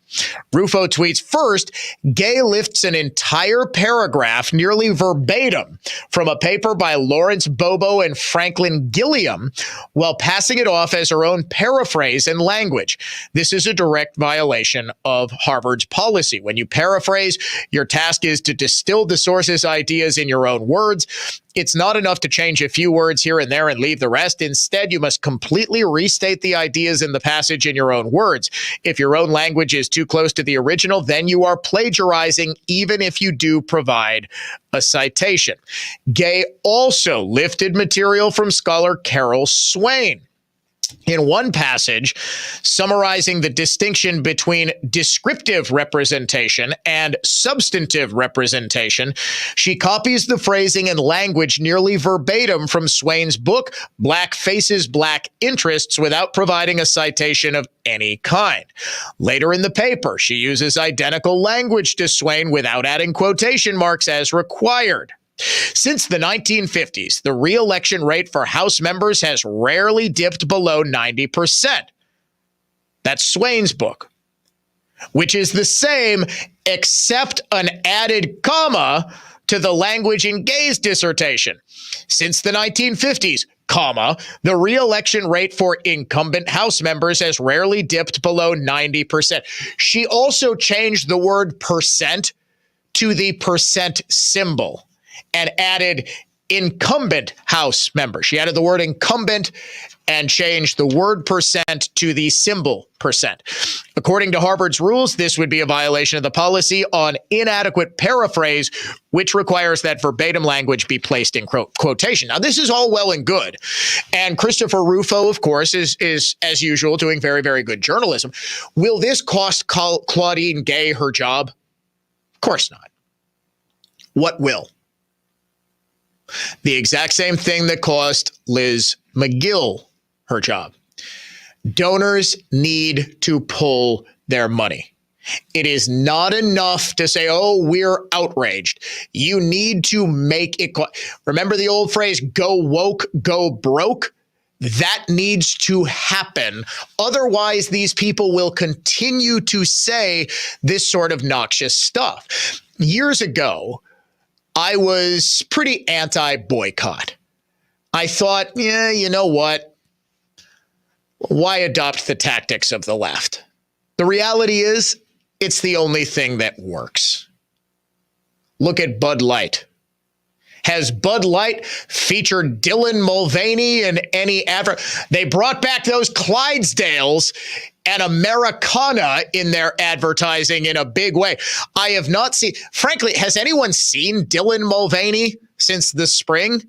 Rufo tweets, first, Gay lifts an entire paragraph, nearly verbatim, from a paper by Lawrence Bobo and Franklin Gilliam, while passing it off as her own paraphrase and language. This is a direct violation of Harvard's policy. When you paraphrase, your task is to distill the source's ideas in your own words. It's not enough to change a few words here and there and leave the rest. Instead, you must completely restate the ideas in the passage in your own words. If your own language is too close to the original, then you are plagiarizing, even if you do provide a citation. Gay also lifted material from scholar Carol Swain. In one passage, summarizing the distinction between descriptive representation and substantive representation, she copies the phrasing and language nearly verbatim from Swain's book, Black Faces, Black Interests, without providing a citation of any kind. Later in the paper, she uses identical language to Swain without adding quotation marks as required. Since the 1950s, the re-election rate for House members has rarely dipped below 90%. That's Swain's book, which is the same except an added comma to the language in Gay's dissertation. Since the 1950s, comma, the re-election rate for incumbent House members has rarely dipped below 90%. She also changed the word percent to the percent symbol and added incumbent House member. She added the word incumbent and changed the word percent to the symbol percent. According to Harvard's rules, this would be a violation of the policy on inadequate paraphrase, which requires that verbatim language be placed in quotation. Now, this is all well and good. And Christopher Rufo, of course, is as usual, doing very, very good journalism. Will this cost Claudine Gay her job? Of course not. What will? The exact same thing that cost Liz McGill her job. Donors need to pull their money. It is not enough to say, oh, we're outraged. You need to make it. Remember the old phrase, go woke, go broke? That needs to happen. Otherwise, these people will continue to say this sort of noxious stuff. Years ago, I was pretty anti-boycott. I thought, yeah, you know what? Why adopt the tactics of the left? The reality is, it's the only thing that works. Look at Bud Light. Has Bud Light featured Dylan Mulvaney in any advert? They brought back those Clydesdales and Americana in their advertising in a big way. I have not seen, frankly, has anyone seen Dylan Mulvaney since the spring?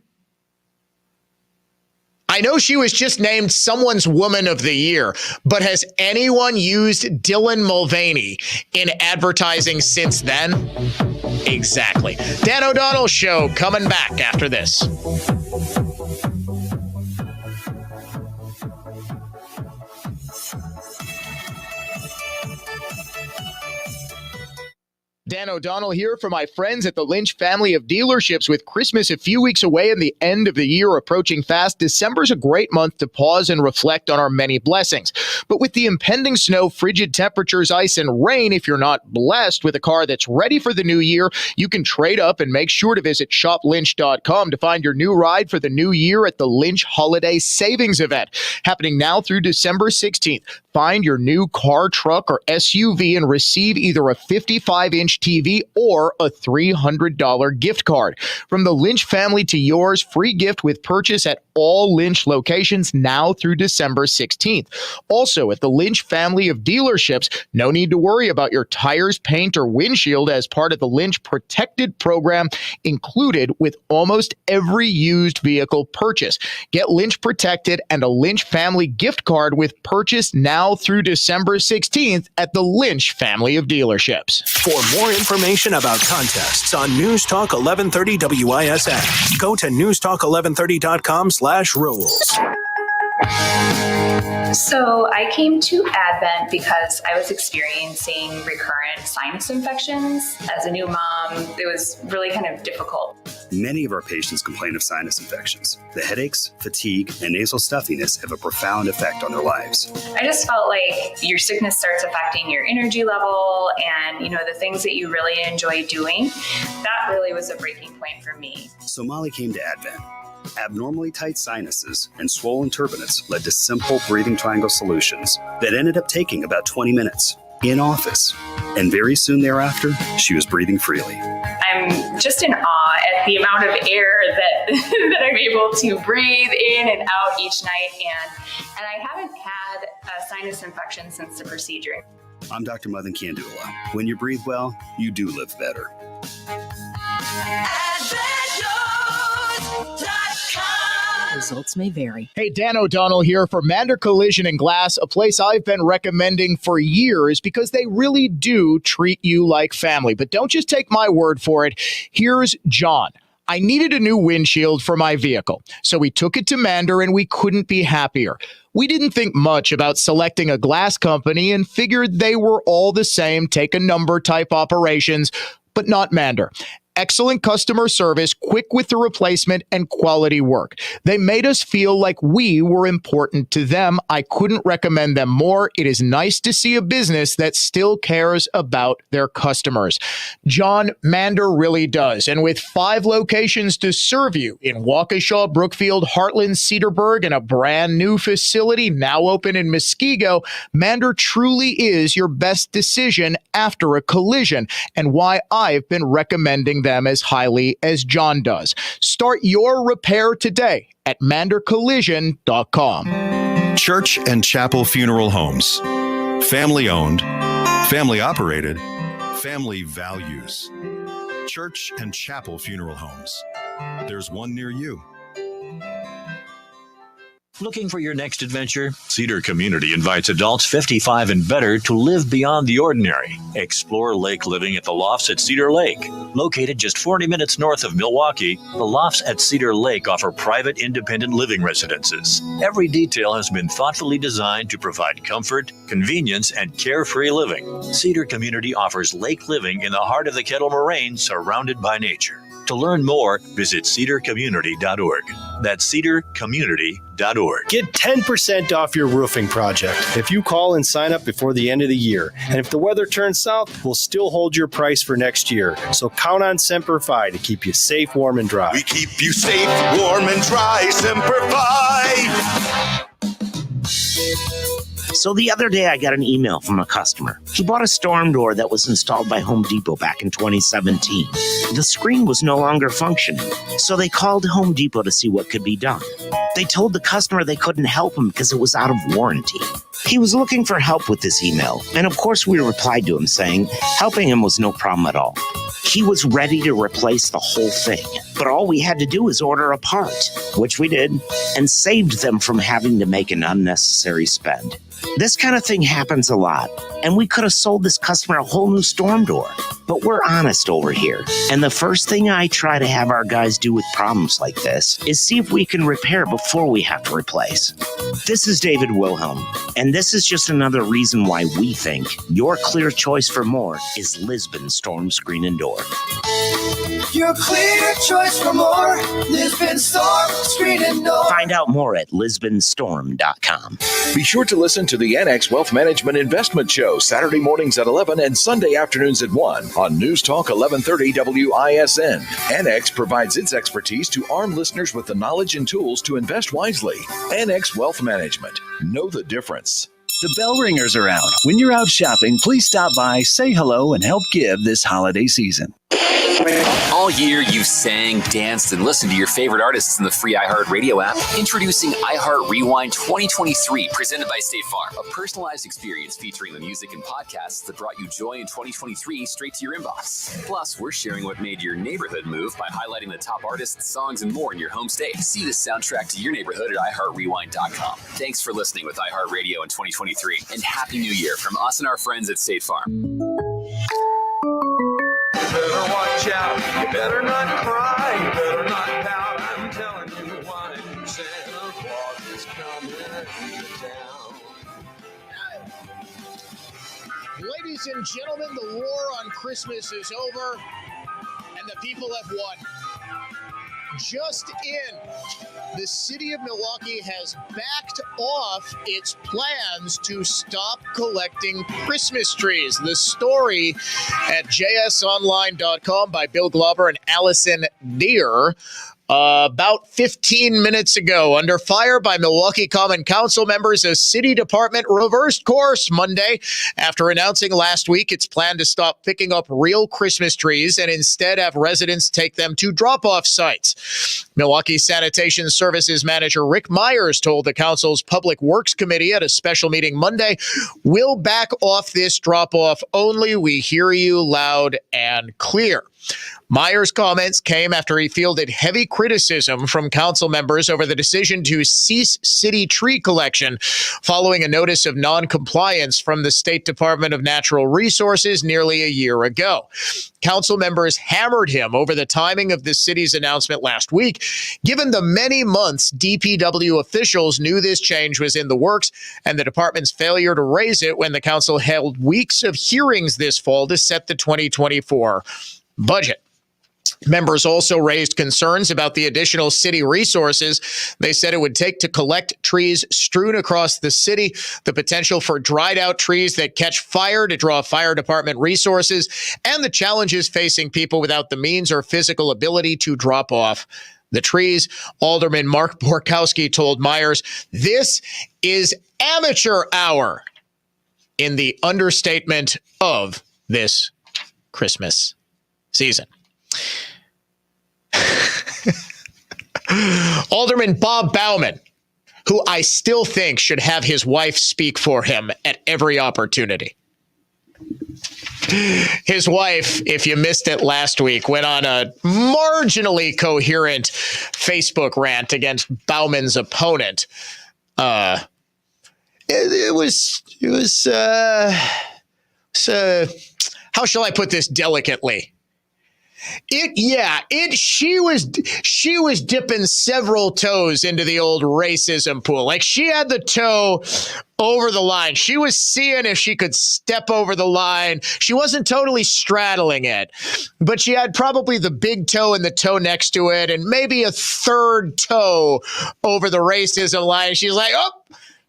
I know she was just named someone's Woman of the Year, but has anyone used Dylan Mulvaney in advertising since then? Exactly. Dan O'Donnell Show coming back after this. Dan O'Donnell here for my friends at the Lynch family of dealerships. With Christmas a few weeks away and the end of the year approaching fast, December's a great month to pause and reflect on our many blessings. But with the impending snow, frigid temperatures, ice, and rain, if you're not blessed with a car that's ready for the new year, you can trade up and make sure to visit shoplynch.com to find your new ride for the new year at the Lynch Holiday Savings Event, happening now through December 16th. Find your new car, truck, or SUV and receive either a 55-inch TV or a $300 gift card. From the Lynch family to yours, free gift with purchase at all Lynch locations now through December 16th. Also, at the Lynch family of dealerships, no need to worry about your tires, paint, or windshield as part of the Lynch Protected program included with almost every used vehicle purchase. Get Lynch Protected and a Lynch family gift card with purchase now through December 16th at the Lynch family of dealerships. For more information about contests on News Talk 1130 WISN, go to newstalk1130.com/rules. So I came to Advent because I was experiencing recurrent sinus infections. As a new mom, it was really kind of difficult. Many of our patients complain of sinus infections. The headaches, fatigue, and nasal stuffiness have a profound effect on their lives. I just felt like your sickness starts affecting your energy level and, the things that you really enjoy doing. That really was a breaking point for me. So Molly came to Advent. Abnormally tight sinuses and swollen turbinates led to simple breathing triangle solutions that ended up taking about 20 minutes in office. And very soon thereafter, she was breathing freely. I'm just in awe at the amount of air that that I'm able to breathe in and out each night. And I haven't had a sinus infection since the procedure. I'm Dr. Madan Kandula. When you breathe well, you do live better. Results may vary. Hey, Dan O'Donnell here for Mander Collision and Glass, a place I've been recommending for years because they really do treat you like family. But don't just take my word for it. Here's John. I needed a new windshield for my vehicle, so we took it to Mander and we couldn't be happier. We didn't think much about selecting a glass company and figured they were all the same, take a number type operations, but not Mander. Excellent customer service, quick with the replacement, and quality work. They made us feel like we were important to them. I couldn't recommend them more. It is nice to see a business that still cares about their customers. John, Mander really does. And with 5 locations to serve you in Waukesha, Brookfield, Heartland, Cedarburg, and a brand new facility now open in Muskego, Mander truly is your best decision after a collision, and why I've been recommending them as highly as John does. Start your repair today at mandercollision.com. Church and Chapel Funeral Homes. Family owned, family operated, family values. Church and Chapel Funeral Homes. There's one near you. Looking for your next adventure? Cedar Community invites adults 55 and better to live beyond the ordinary. Explore lake living at the Lofts at Cedar Lake. Located just 40 minutes north of Milwaukee, the Lofts at Cedar Lake offer private independent living residences. Every detail has been thoughtfully designed to provide comfort, convenience, and carefree living. Cedar Community offers lake living in the heart of the Kettle Moraine, surrounded by nature. To learn more, visit cedarcommunity.org. That's cedarcommunity.org. Get 10% off your roofing project if you call and sign up before the end of the year. And if the weather turns south, we'll still hold your price for next year. So count on Semper Fi to keep you safe, warm, and dry. We keep you safe, warm, and dry. Semper Fi. So the other day I got an email from a customer. He bought a storm door that was installed by Home Depot back in 2017. The screen was no longer functioning, so they called Home Depot to see what could be done. They told the customer they couldn't help him because it was out of warranty. He was looking for help with this email, and of course we replied to him saying helping him was no problem at all. He was ready to replace the whole thing, but all we had to do was order a part, which we did, and saved them from having to make an unnecessary spend. This kind of thing happens a lot, and we could have sold this customer a whole new storm door. But we're honest over here, and the first thing I try to have our guys do with problems like this is see if we can repair before we have to replace. This is David Wilhelm, and this is just another reason why we think your clear choice for more is Lisbon Storm Screen and Door. Your clear choice for more, Lisbon Storm Screen and Door. Find out more at lisbonstorm.com. Be sure to listen to the NX Wealth Management Investment Show Saturday mornings at 11 and Sunday afternoons at 1 on News Talk 1130 WISN. NX provides its expertise to arm listeners with the knowledge and tools to invest wisely. NX Wealth Management. Know the difference. The bell ringers are out. When you're out shopping, please stop by, say hello, and help give this holiday season. All year, you've sang, danced, and listened to your favorite artists in the free iHeart Radio app. Introducing iHeart Rewind 2023, presented by State Farm. A personalized experience featuring the music and podcasts that brought you joy in 2023 straight to your inbox. Plus, we're sharing what made your neighborhood move by highlighting the top artists, songs, and more in your home state. See the soundtrack to your neighborhood at iHeartRewind.com. Thanks for listening with iHeart Radio in 2023, and Happy New Year from us and our friends at State Farm. You better watch out, you better not cry, you better not pout, I'm telling you why. Santa Claus is coming to town. Ladies and gentlemen, the war on Christmas is over, and the people have won. Just in, the city of Milwaukee has backed off its plans to stop collecting Christmas trees. The story at jsonline.com by Bill Glauber and Allison Deer. About 15 minutes ago, under fire by Milwaukee Common Council members, a city department reversed course Monday after announcing last week its plan to stop picking up real Christmas trees and instead have residents take them to drop-off sites. Milwaukee Sanitation Services Manager Rick Myers told the council's Public Works Committee at a special meeting Monday, "We'll back off this drop-off only. We hear you loud and clear." Myers' comments came after he fielded heavy criticism from council members over the decision to cease city tree collection following a notice of non-compliance from the State Department of Natural Resources nearly a year ago. Council members hammered him over the timing of the city's announcement last week, given the many months DPW officials knew this change was in the works and the department's failure to raise it when the council held weeks of hearings this fall to set the 2024 budget. Members also raised concerns about the additional city resources they said it would take to collect trees strewn across the city, the potential for dried out trees that catch fire to draw fire department resources, and the challenges facing people without the means or physical ability to drop off the trees. Alderman Mark Borkowski told Myers, "This is amateur hour," in the understatement of this Christmas season. Alderman Bob Bauman, who I still think should have his wife speak for him at every opportunity. His wife, if you missed it last week, went on a marginally coherent Facebook rant against Bauman's opponent. It was how shall I put this delicately? She was dipping several toes into the old racism pool. Like, she had the toe over the line. She was seeing if she could step over the line. She wasn't totally straddling it, but she had probably the big toe and the toe next to it and maybe a third toe over the racism line. She's like, "Oh,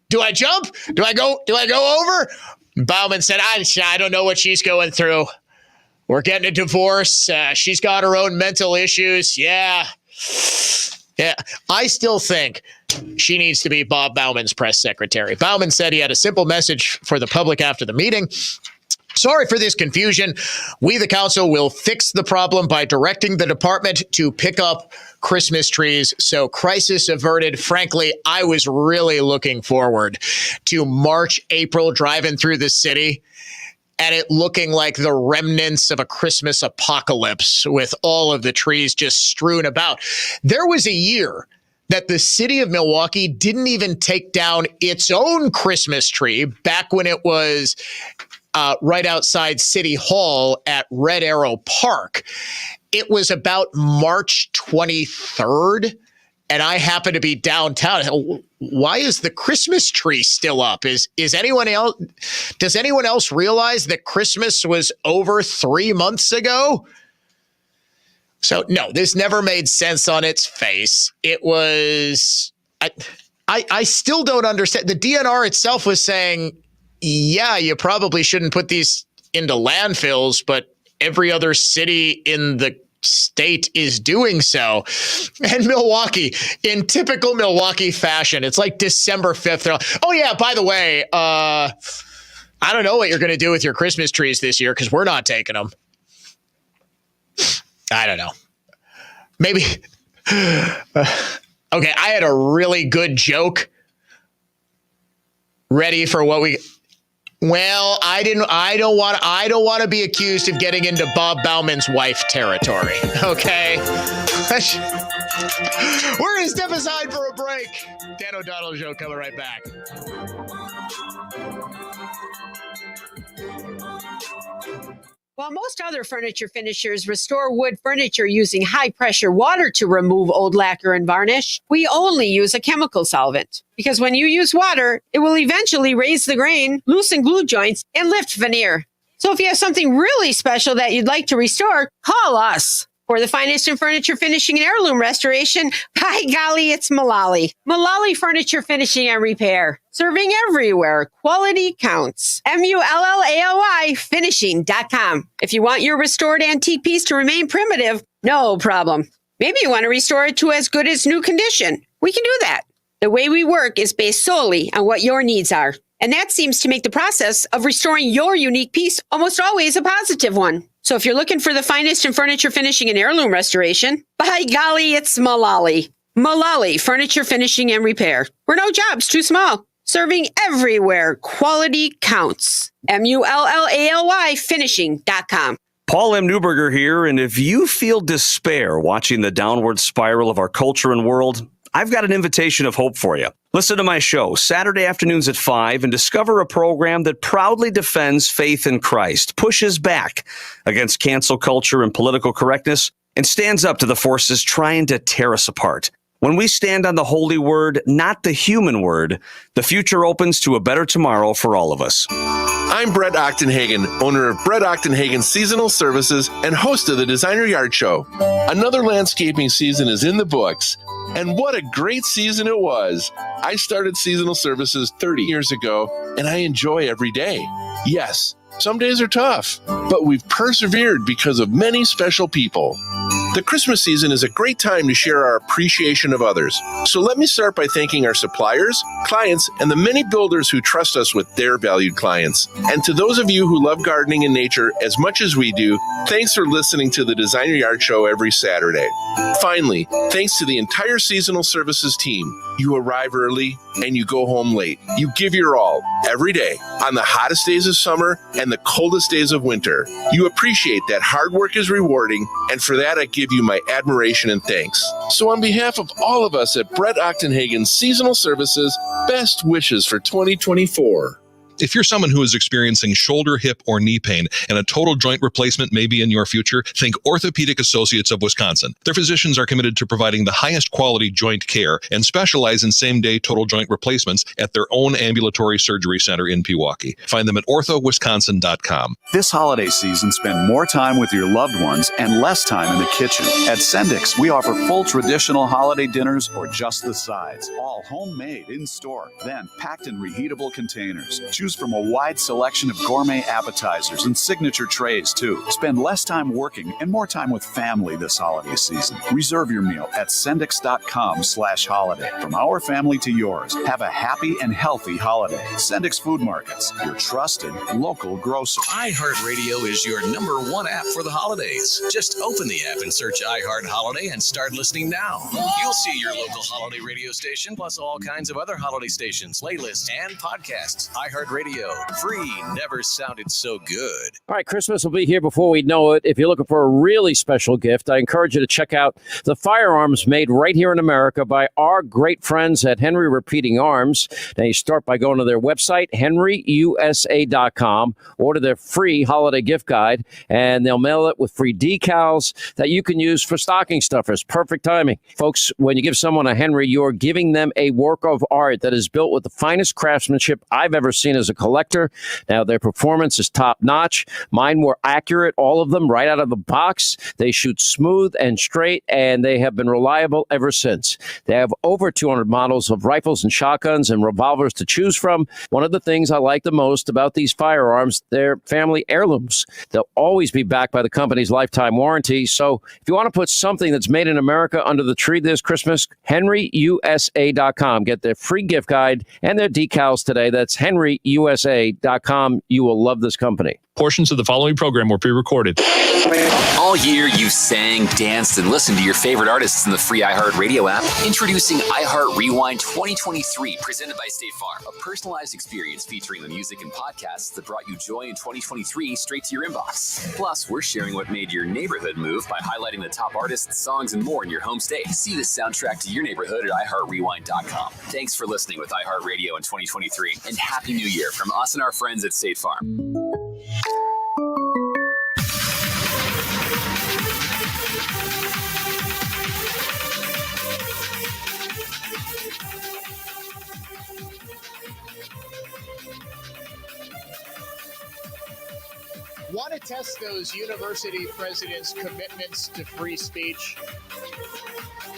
do I jump? Do I go over?" Bauman said, I don't know what she's going through. We're getting a divorce. She's got her own mental issues. Yeah. I still think she needs to be Bob Bauman's press secretary. Bauman said he had a simple message for the public after the meeting. "Sorry for this confusion. We, the council, will fix the problem by directing the department to pick up Christmas trees." So, crisis averted. Frankly, I was really looking forward to March, April driving through the city and it looking like the remnants of a Christmas apocalypse with all of the trees just strewn about. There was a year that the city of Milwaukee didn't even take down its own Christmas tree back when it was right outside City Hall at Red Arrow Park. It was about March 23rd, and I happened to be downtown. Why is the Christmas tree still up? Does anyone else realize that Christmas was over 3 months ago? So no, this never made sense on its face. It was, I still don't understand. The DNR itself was saying, yeah, you probably shouldn't put these into landfills, but every other city in the state is doing so. And Milwaukee, in typical Milwaukee fashion, it's like December 5th. They're like, "Oh yeah, by the way, I don't know what you're going to do with your Christmas trees this year because we're not taking them." I don't know. Maybe. Okay, I had a really good joke ready for what we. Well, I don't want to be accused of getting into Bob Bauman's wife territory. Okay. We're going to step aside for a break. Dan O'Donnell Show coming right back. While most other furniture finishers restore wood furniture using high-pressure water to remove old lacquer and varnish, we only use a chemical solvent. Because when you use water, it will eventually raise the grain, loosen glue joints, and lift veneer. So if you have something really special that you'd like to restore, call us. For the finest in furniture finishing and heirloom restoration, by golly, it's Mullally. Mullally Furniture Finishing and Repair. Serving everywhere. Quality counts. MULLALY finishing.com. If you want your restored antique piece to remain primitive, no problem. Maybe you want to restore it to as good as new condition. We can do that. The way we work is based solely on what your needs are. And that seems to make the process of restoring your unique piece almost always a positive one. So if you're looking for the finest in furniture finishing and heirloom restoration, by golly, it's Mullally. Mullally Furniture Finishing and Repair. We're no jobs too small. Serving everywhere. Quality counts. MULLALY finishing.com. Paul M. Newberger here, and if you feel despair watching the downward spiral of our culture and world, I've got an invitation of hope for you. Listen to my show Saturday afternoons at 5 and discover a program that proudly defends faith in Christ, pushes back against cancel culture and political correctness, and stands up to the forces trying to tear us apart. When we stand on the holy word, not the human word, the future opens to a better tomorrow for all of us. I'm Brett Ochtenhagen, owner of Brett Ochtenhagen Seasonal Services and host of the Designer Yard Show. Another landscaping season is in the books, and what a great season it was. I started seasonal services 30 years ago, and I enjoy every day. Yes, some days are tough, but we've persevered because of many special people. The Christmas season is a great time to share our appreciation of others. So let me start by thanking our suppliers, clients, and the many builders who trust us with their valued clients. And to those of you who love gardening and nature as much as we do, thanks for listening to the Designer Yard Show every Saturday. Finally, thanks to the entire seasonal services team. You arrive early and you go home late. You give your all every day on the hottest days of summer and the coldest days of winter. You appreciate that hard work is rewarding, and for that I give you my admiration and thanks. So on behalf of all of us at Brett Ochtenhagen Seasonal Services, best wishes for 2024. If you're someone who is experiencing shoulder, hip, or knee pain and a total joint replacement may be in your future, think Orthopedic Associates of Wisconsin. Their physicians are committed to providing the highest quality joint care and specialize in same-day total joint replacements at their own ambulatory surgery center in Pewaukee. Find them at orthowisconsin.com. This holiday season, spend more time with your loved ones and less time in the kitchen. At Sendix, we offer full traditional holiday dinners or just the sides, all homemade in-store, then packed in reheatable containers. Choose from a wide selection of gourmet appetizers and signature trays, too. Spend less time working and more time with family this holiday season. Reserve your meal at Sendix.com/holiday. From our family to yours, have a happy and healthy holiday. Sendix Food Markets, your trusted local grocer. iHeartRadio is your #1 app for the holidays. Just open the app and search iHeart Holiday and start listening now. You'll see your local holiday radio station, plus all kinds of other holiday stations, playlists, and podcasts. iHeartRadio, free, never sounded so good. All right, Christmas will be here before we know it. If you're looking for a really special gift, I encourage you to check out the firearms made right here in America by our great friends at Henry Repeating Arms. Now, you start by going to their website, henryusa.com, order their free holiday gift guide, and they'll mail it with free decals that you can use for stocking stuffers. Perfect timing. Folks, when you give someone a Henry, you're giving them a work of art that is built with the finest craftsmanship I've ever seen as a collector. Now, their performance is top notch. Mine were accurate, all of them, right out of the box. They shoot smooth and straight, and they have been reliable ever since. They have over 200 models of rifles and shotguns and revolvers to choose from. One of the things I like the most about these firearms, they're family heirlooms. They'll always be backed by the company's lifetime warranty. So if you want to put something that's made in America under the tree this Christmas, henryusa.com. Get their free gift guide and their decals today. That's henryusa.com. You will love this company. Portions of the following program were pre-recorded. All year, you've sang, danced, and listened to your favorite artists in the free iHeart Radio app. Introducing iHeart Rewind 2023, presented by State Farm. A personalized experience featuring the music and podcasts that brought you joy in 2023 straight to your inbox. Plus, we're sharing what made your neighborhood move by highlighting the top artists, songs, and more in your home state. See the soundtrack to your neighborhood at iHeartRewind.com. Thanks for listening with iHeart Radio in 2023, and Happy New Year from us and our friends at State Farm. Want to test those university presidents' commitments to free speech?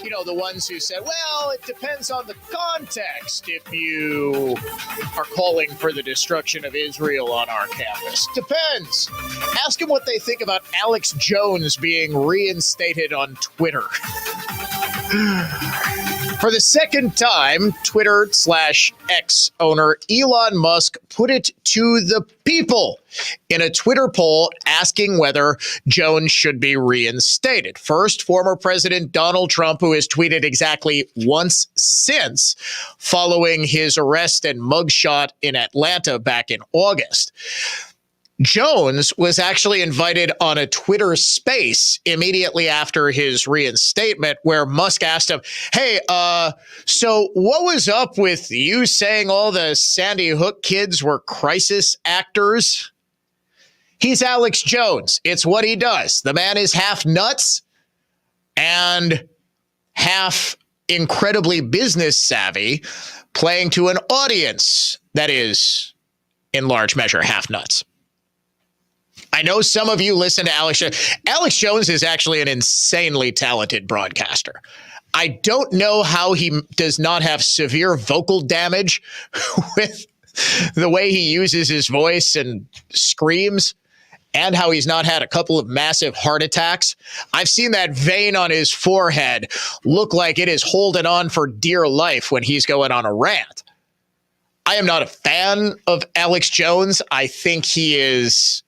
You know, the ones who said, well, it depends on the context if you are calling for the destruction of Israel on our campus. Depends. Ask them what they think about Alex Jones being reinstated on Twitter. For the second time, Twitter/X owner Elon Musk put it to the people in a Twitter poll asking whether Jones should be reinstated. First, former President Donald Trump, who has tweeted exactly once since following his arrest and mugshot in Atlanta back in August. Jones was actually invited on a Twitter space immediately after his reinstatement, where Musk asked him, hey, so what was up with you saying all the Sandy Hook kids were crisis actors? He's Alex Jones. It's what he does. The man is half nuts and half incredibly business savvy, playing to an audience that is, in large measure, half nuts. I know some of you listen to Alex Jones. Alex Jones is actually an insanely talented broadcaster. I don't know how he does not have severe vocal damage with the way he uses his voice and screams, and how he's not had a couple of massive heart attacks. I've seen that vein on his forehead look like it is holding on for dear life when he's going on a rant. I am not a fan of Alex Jones. I think he is,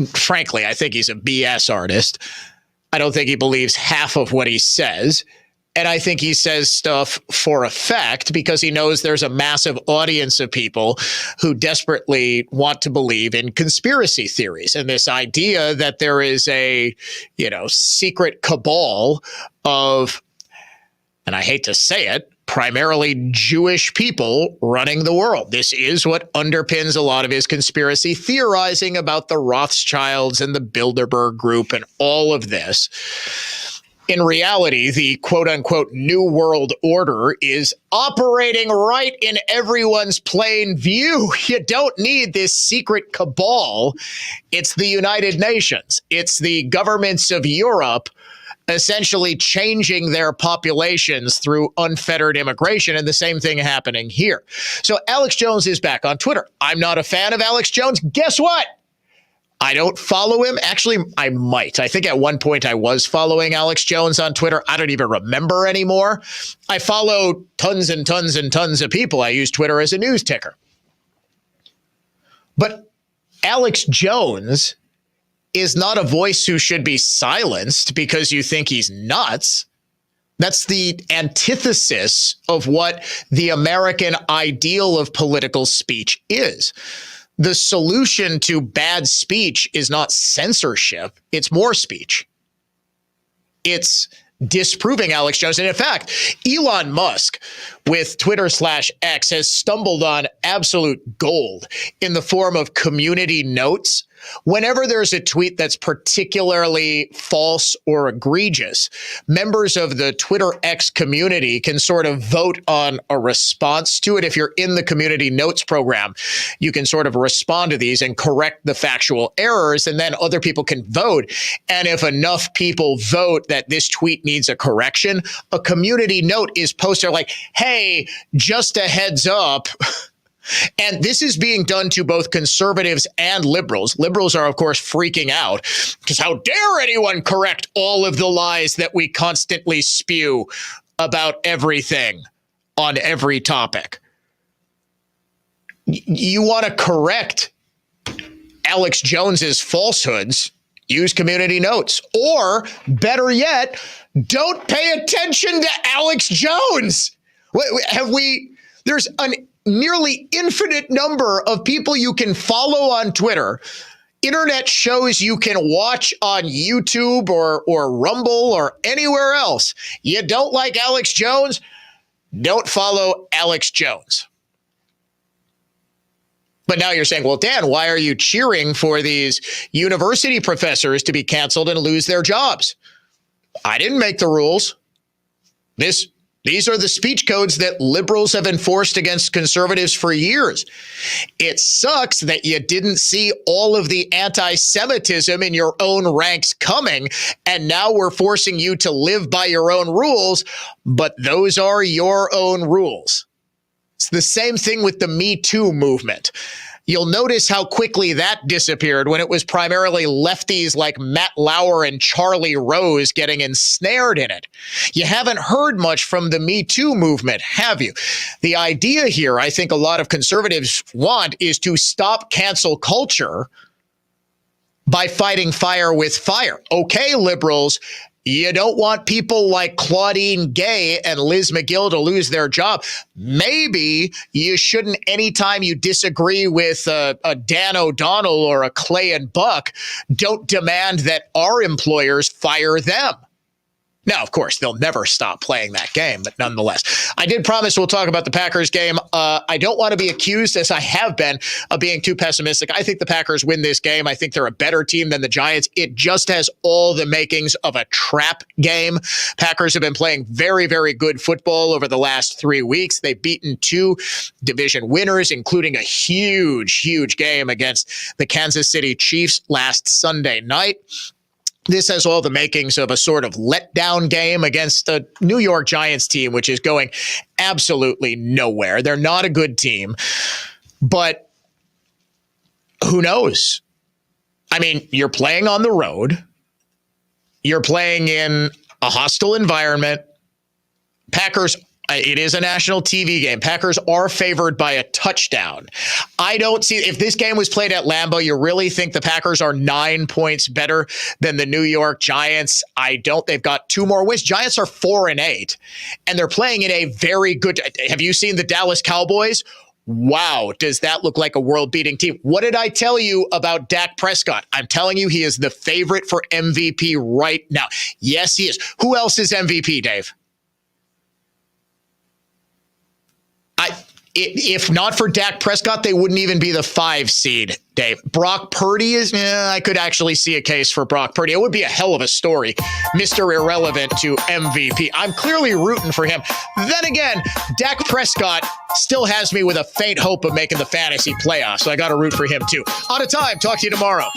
frankly, I think he's a BS artist. I don't think he believes half of what he says. And I think he says stuff for effect because he knows there's a massive audience of people who desperately want to believe in conspiracy theories and this idea that there is a, secret cabal of, and I hate to say it, primarily Jewish people running the world. This is what underpins a lot of his conspiracy theorizing about the Rothschilds and the Bilderberg Group and all of this. In reality, the quote-unquote New World Order is operating right in everyone's plain view. You don't need this secret cabal. It's the United Nations. It's the governments of Europe essentially changing their populations through unfettered immigration, and the same thing happening here. So Alex Jones is back on Twitter. I'm not a fan of Alex Jones. Guess what? I don't follow him. Actually, I might. I think at one point I was following Alex Jones on Twitter. I don't even remember anymore. I follow tons and tons and tons of people. I use Twitter as a news ticker. But Alex Jones is not a voice who should be silenced because you think he's nuts. That's the antithesis of what the American ideal of political speech is. The solution to bad speech is not censorship. It's more speech. It's disproving Alex Jones. And in fact, Elon Musk with Twitter/X has stumbled on absolute gold in the form of community notes. Whenever there's a tweet that's particularly false or egregious, members of the Twitter X community can sort of vote on a response to it. If you're in the community notes program, you can sort of respond to these and correct the factual errors, and then other people can vote. And if enough people vote that this tweet needs a correction, a community note is posted like, hey, just a heads up. And this is being done to both conservatives and liberals. Liberals are, of course, freaking out because how dare anyone correct all of the lies that we constantly spew about everything on every topic. You want to correct Alex Jones's falsehoods, use community notes. Or, better yet, don't pay attention to Alex Jones. There's an nearly infinite number of people you can follow on Twitter, internet shows you can watch on YouTube or Rumble or anywhere else. You don't like Alex Jones? Don't follow Alex Jones. But now you're saying, well, Dan, why are you cheering for these university professors to be canceled and lose their jobs? I didn't make the rules. These are the speech codes that liberals have enforced against conservatives for years. It sucks that you didn't see all of the anti-Semitism in your own ranks coming, and now we're forcing you to live by your own rules, but those are your own rules. It's the same thing with the Me Too movement. You'll notice how quickly that disappeared when it was primarily lefties like Matt Lauer and Charlie Rose getting ensnared in it. You haven't heard much from the Me Too movement, have you? The idea here, I think a lot of conservatives want, is to stop cancel culture by fighting fire with fire. Okay, liberals, You don't want people like Claudine Gay and Liz McGill to lose their job. Maybe you shouldn't, anytime you disagree with a Dan O'Donnell or a Clay and Buck, don't demand that our employers fire them. Now, of course, they'll never stop playing that game, but nonetheless, I did promise we'll talk about the Packers game. I don't want to be accused, as I have been, of being too pessimistic. I think the Packers win this game. I think they're a better team than the Giants. It just has all the makings of a trap game. Packers have been playing very, very good football over the last 3 weeks. They've beaten 2 division winners, including a huge, huge game against the Kansas City Chiefs last Sunday night. This has all the makings of a sort of letdown game against the New York Giants team, which is going absolutely nowhere. They're not a good team, but who knows? I mean, you're playing on the road. You're playing in a hostile environment. Packers, it is a national TV game. Packers are favored by a touchdown. I don't see, if this game was played at Lambeau, you really think the Packers are 9 points better than the New York Giants? I don't. They've got 2 more wins. Giants are 4-8, and they're playing in a very good. Have you seen the Dallas Cowboys? Wow, does that look like a world-beating team? What did I tell you about Dak Prescott? I'm telling you, he is the favorite for MVP right now. Yes, he is. Who else is MVP, Dave? If not for Dak Prescott, they wouldn't even be the 5 seed, Dave. Brock Purdy is, I could actually see a case for Brock Purdy. It would be a hell of a story. Mr. Irrelevant to MVP. I'm clearly rooting for him. Then again, Dak Prescott still has me with a faint hope of making the fantasy playoffs, so I got to root for him too. Out of time. Talk to you tomorrow.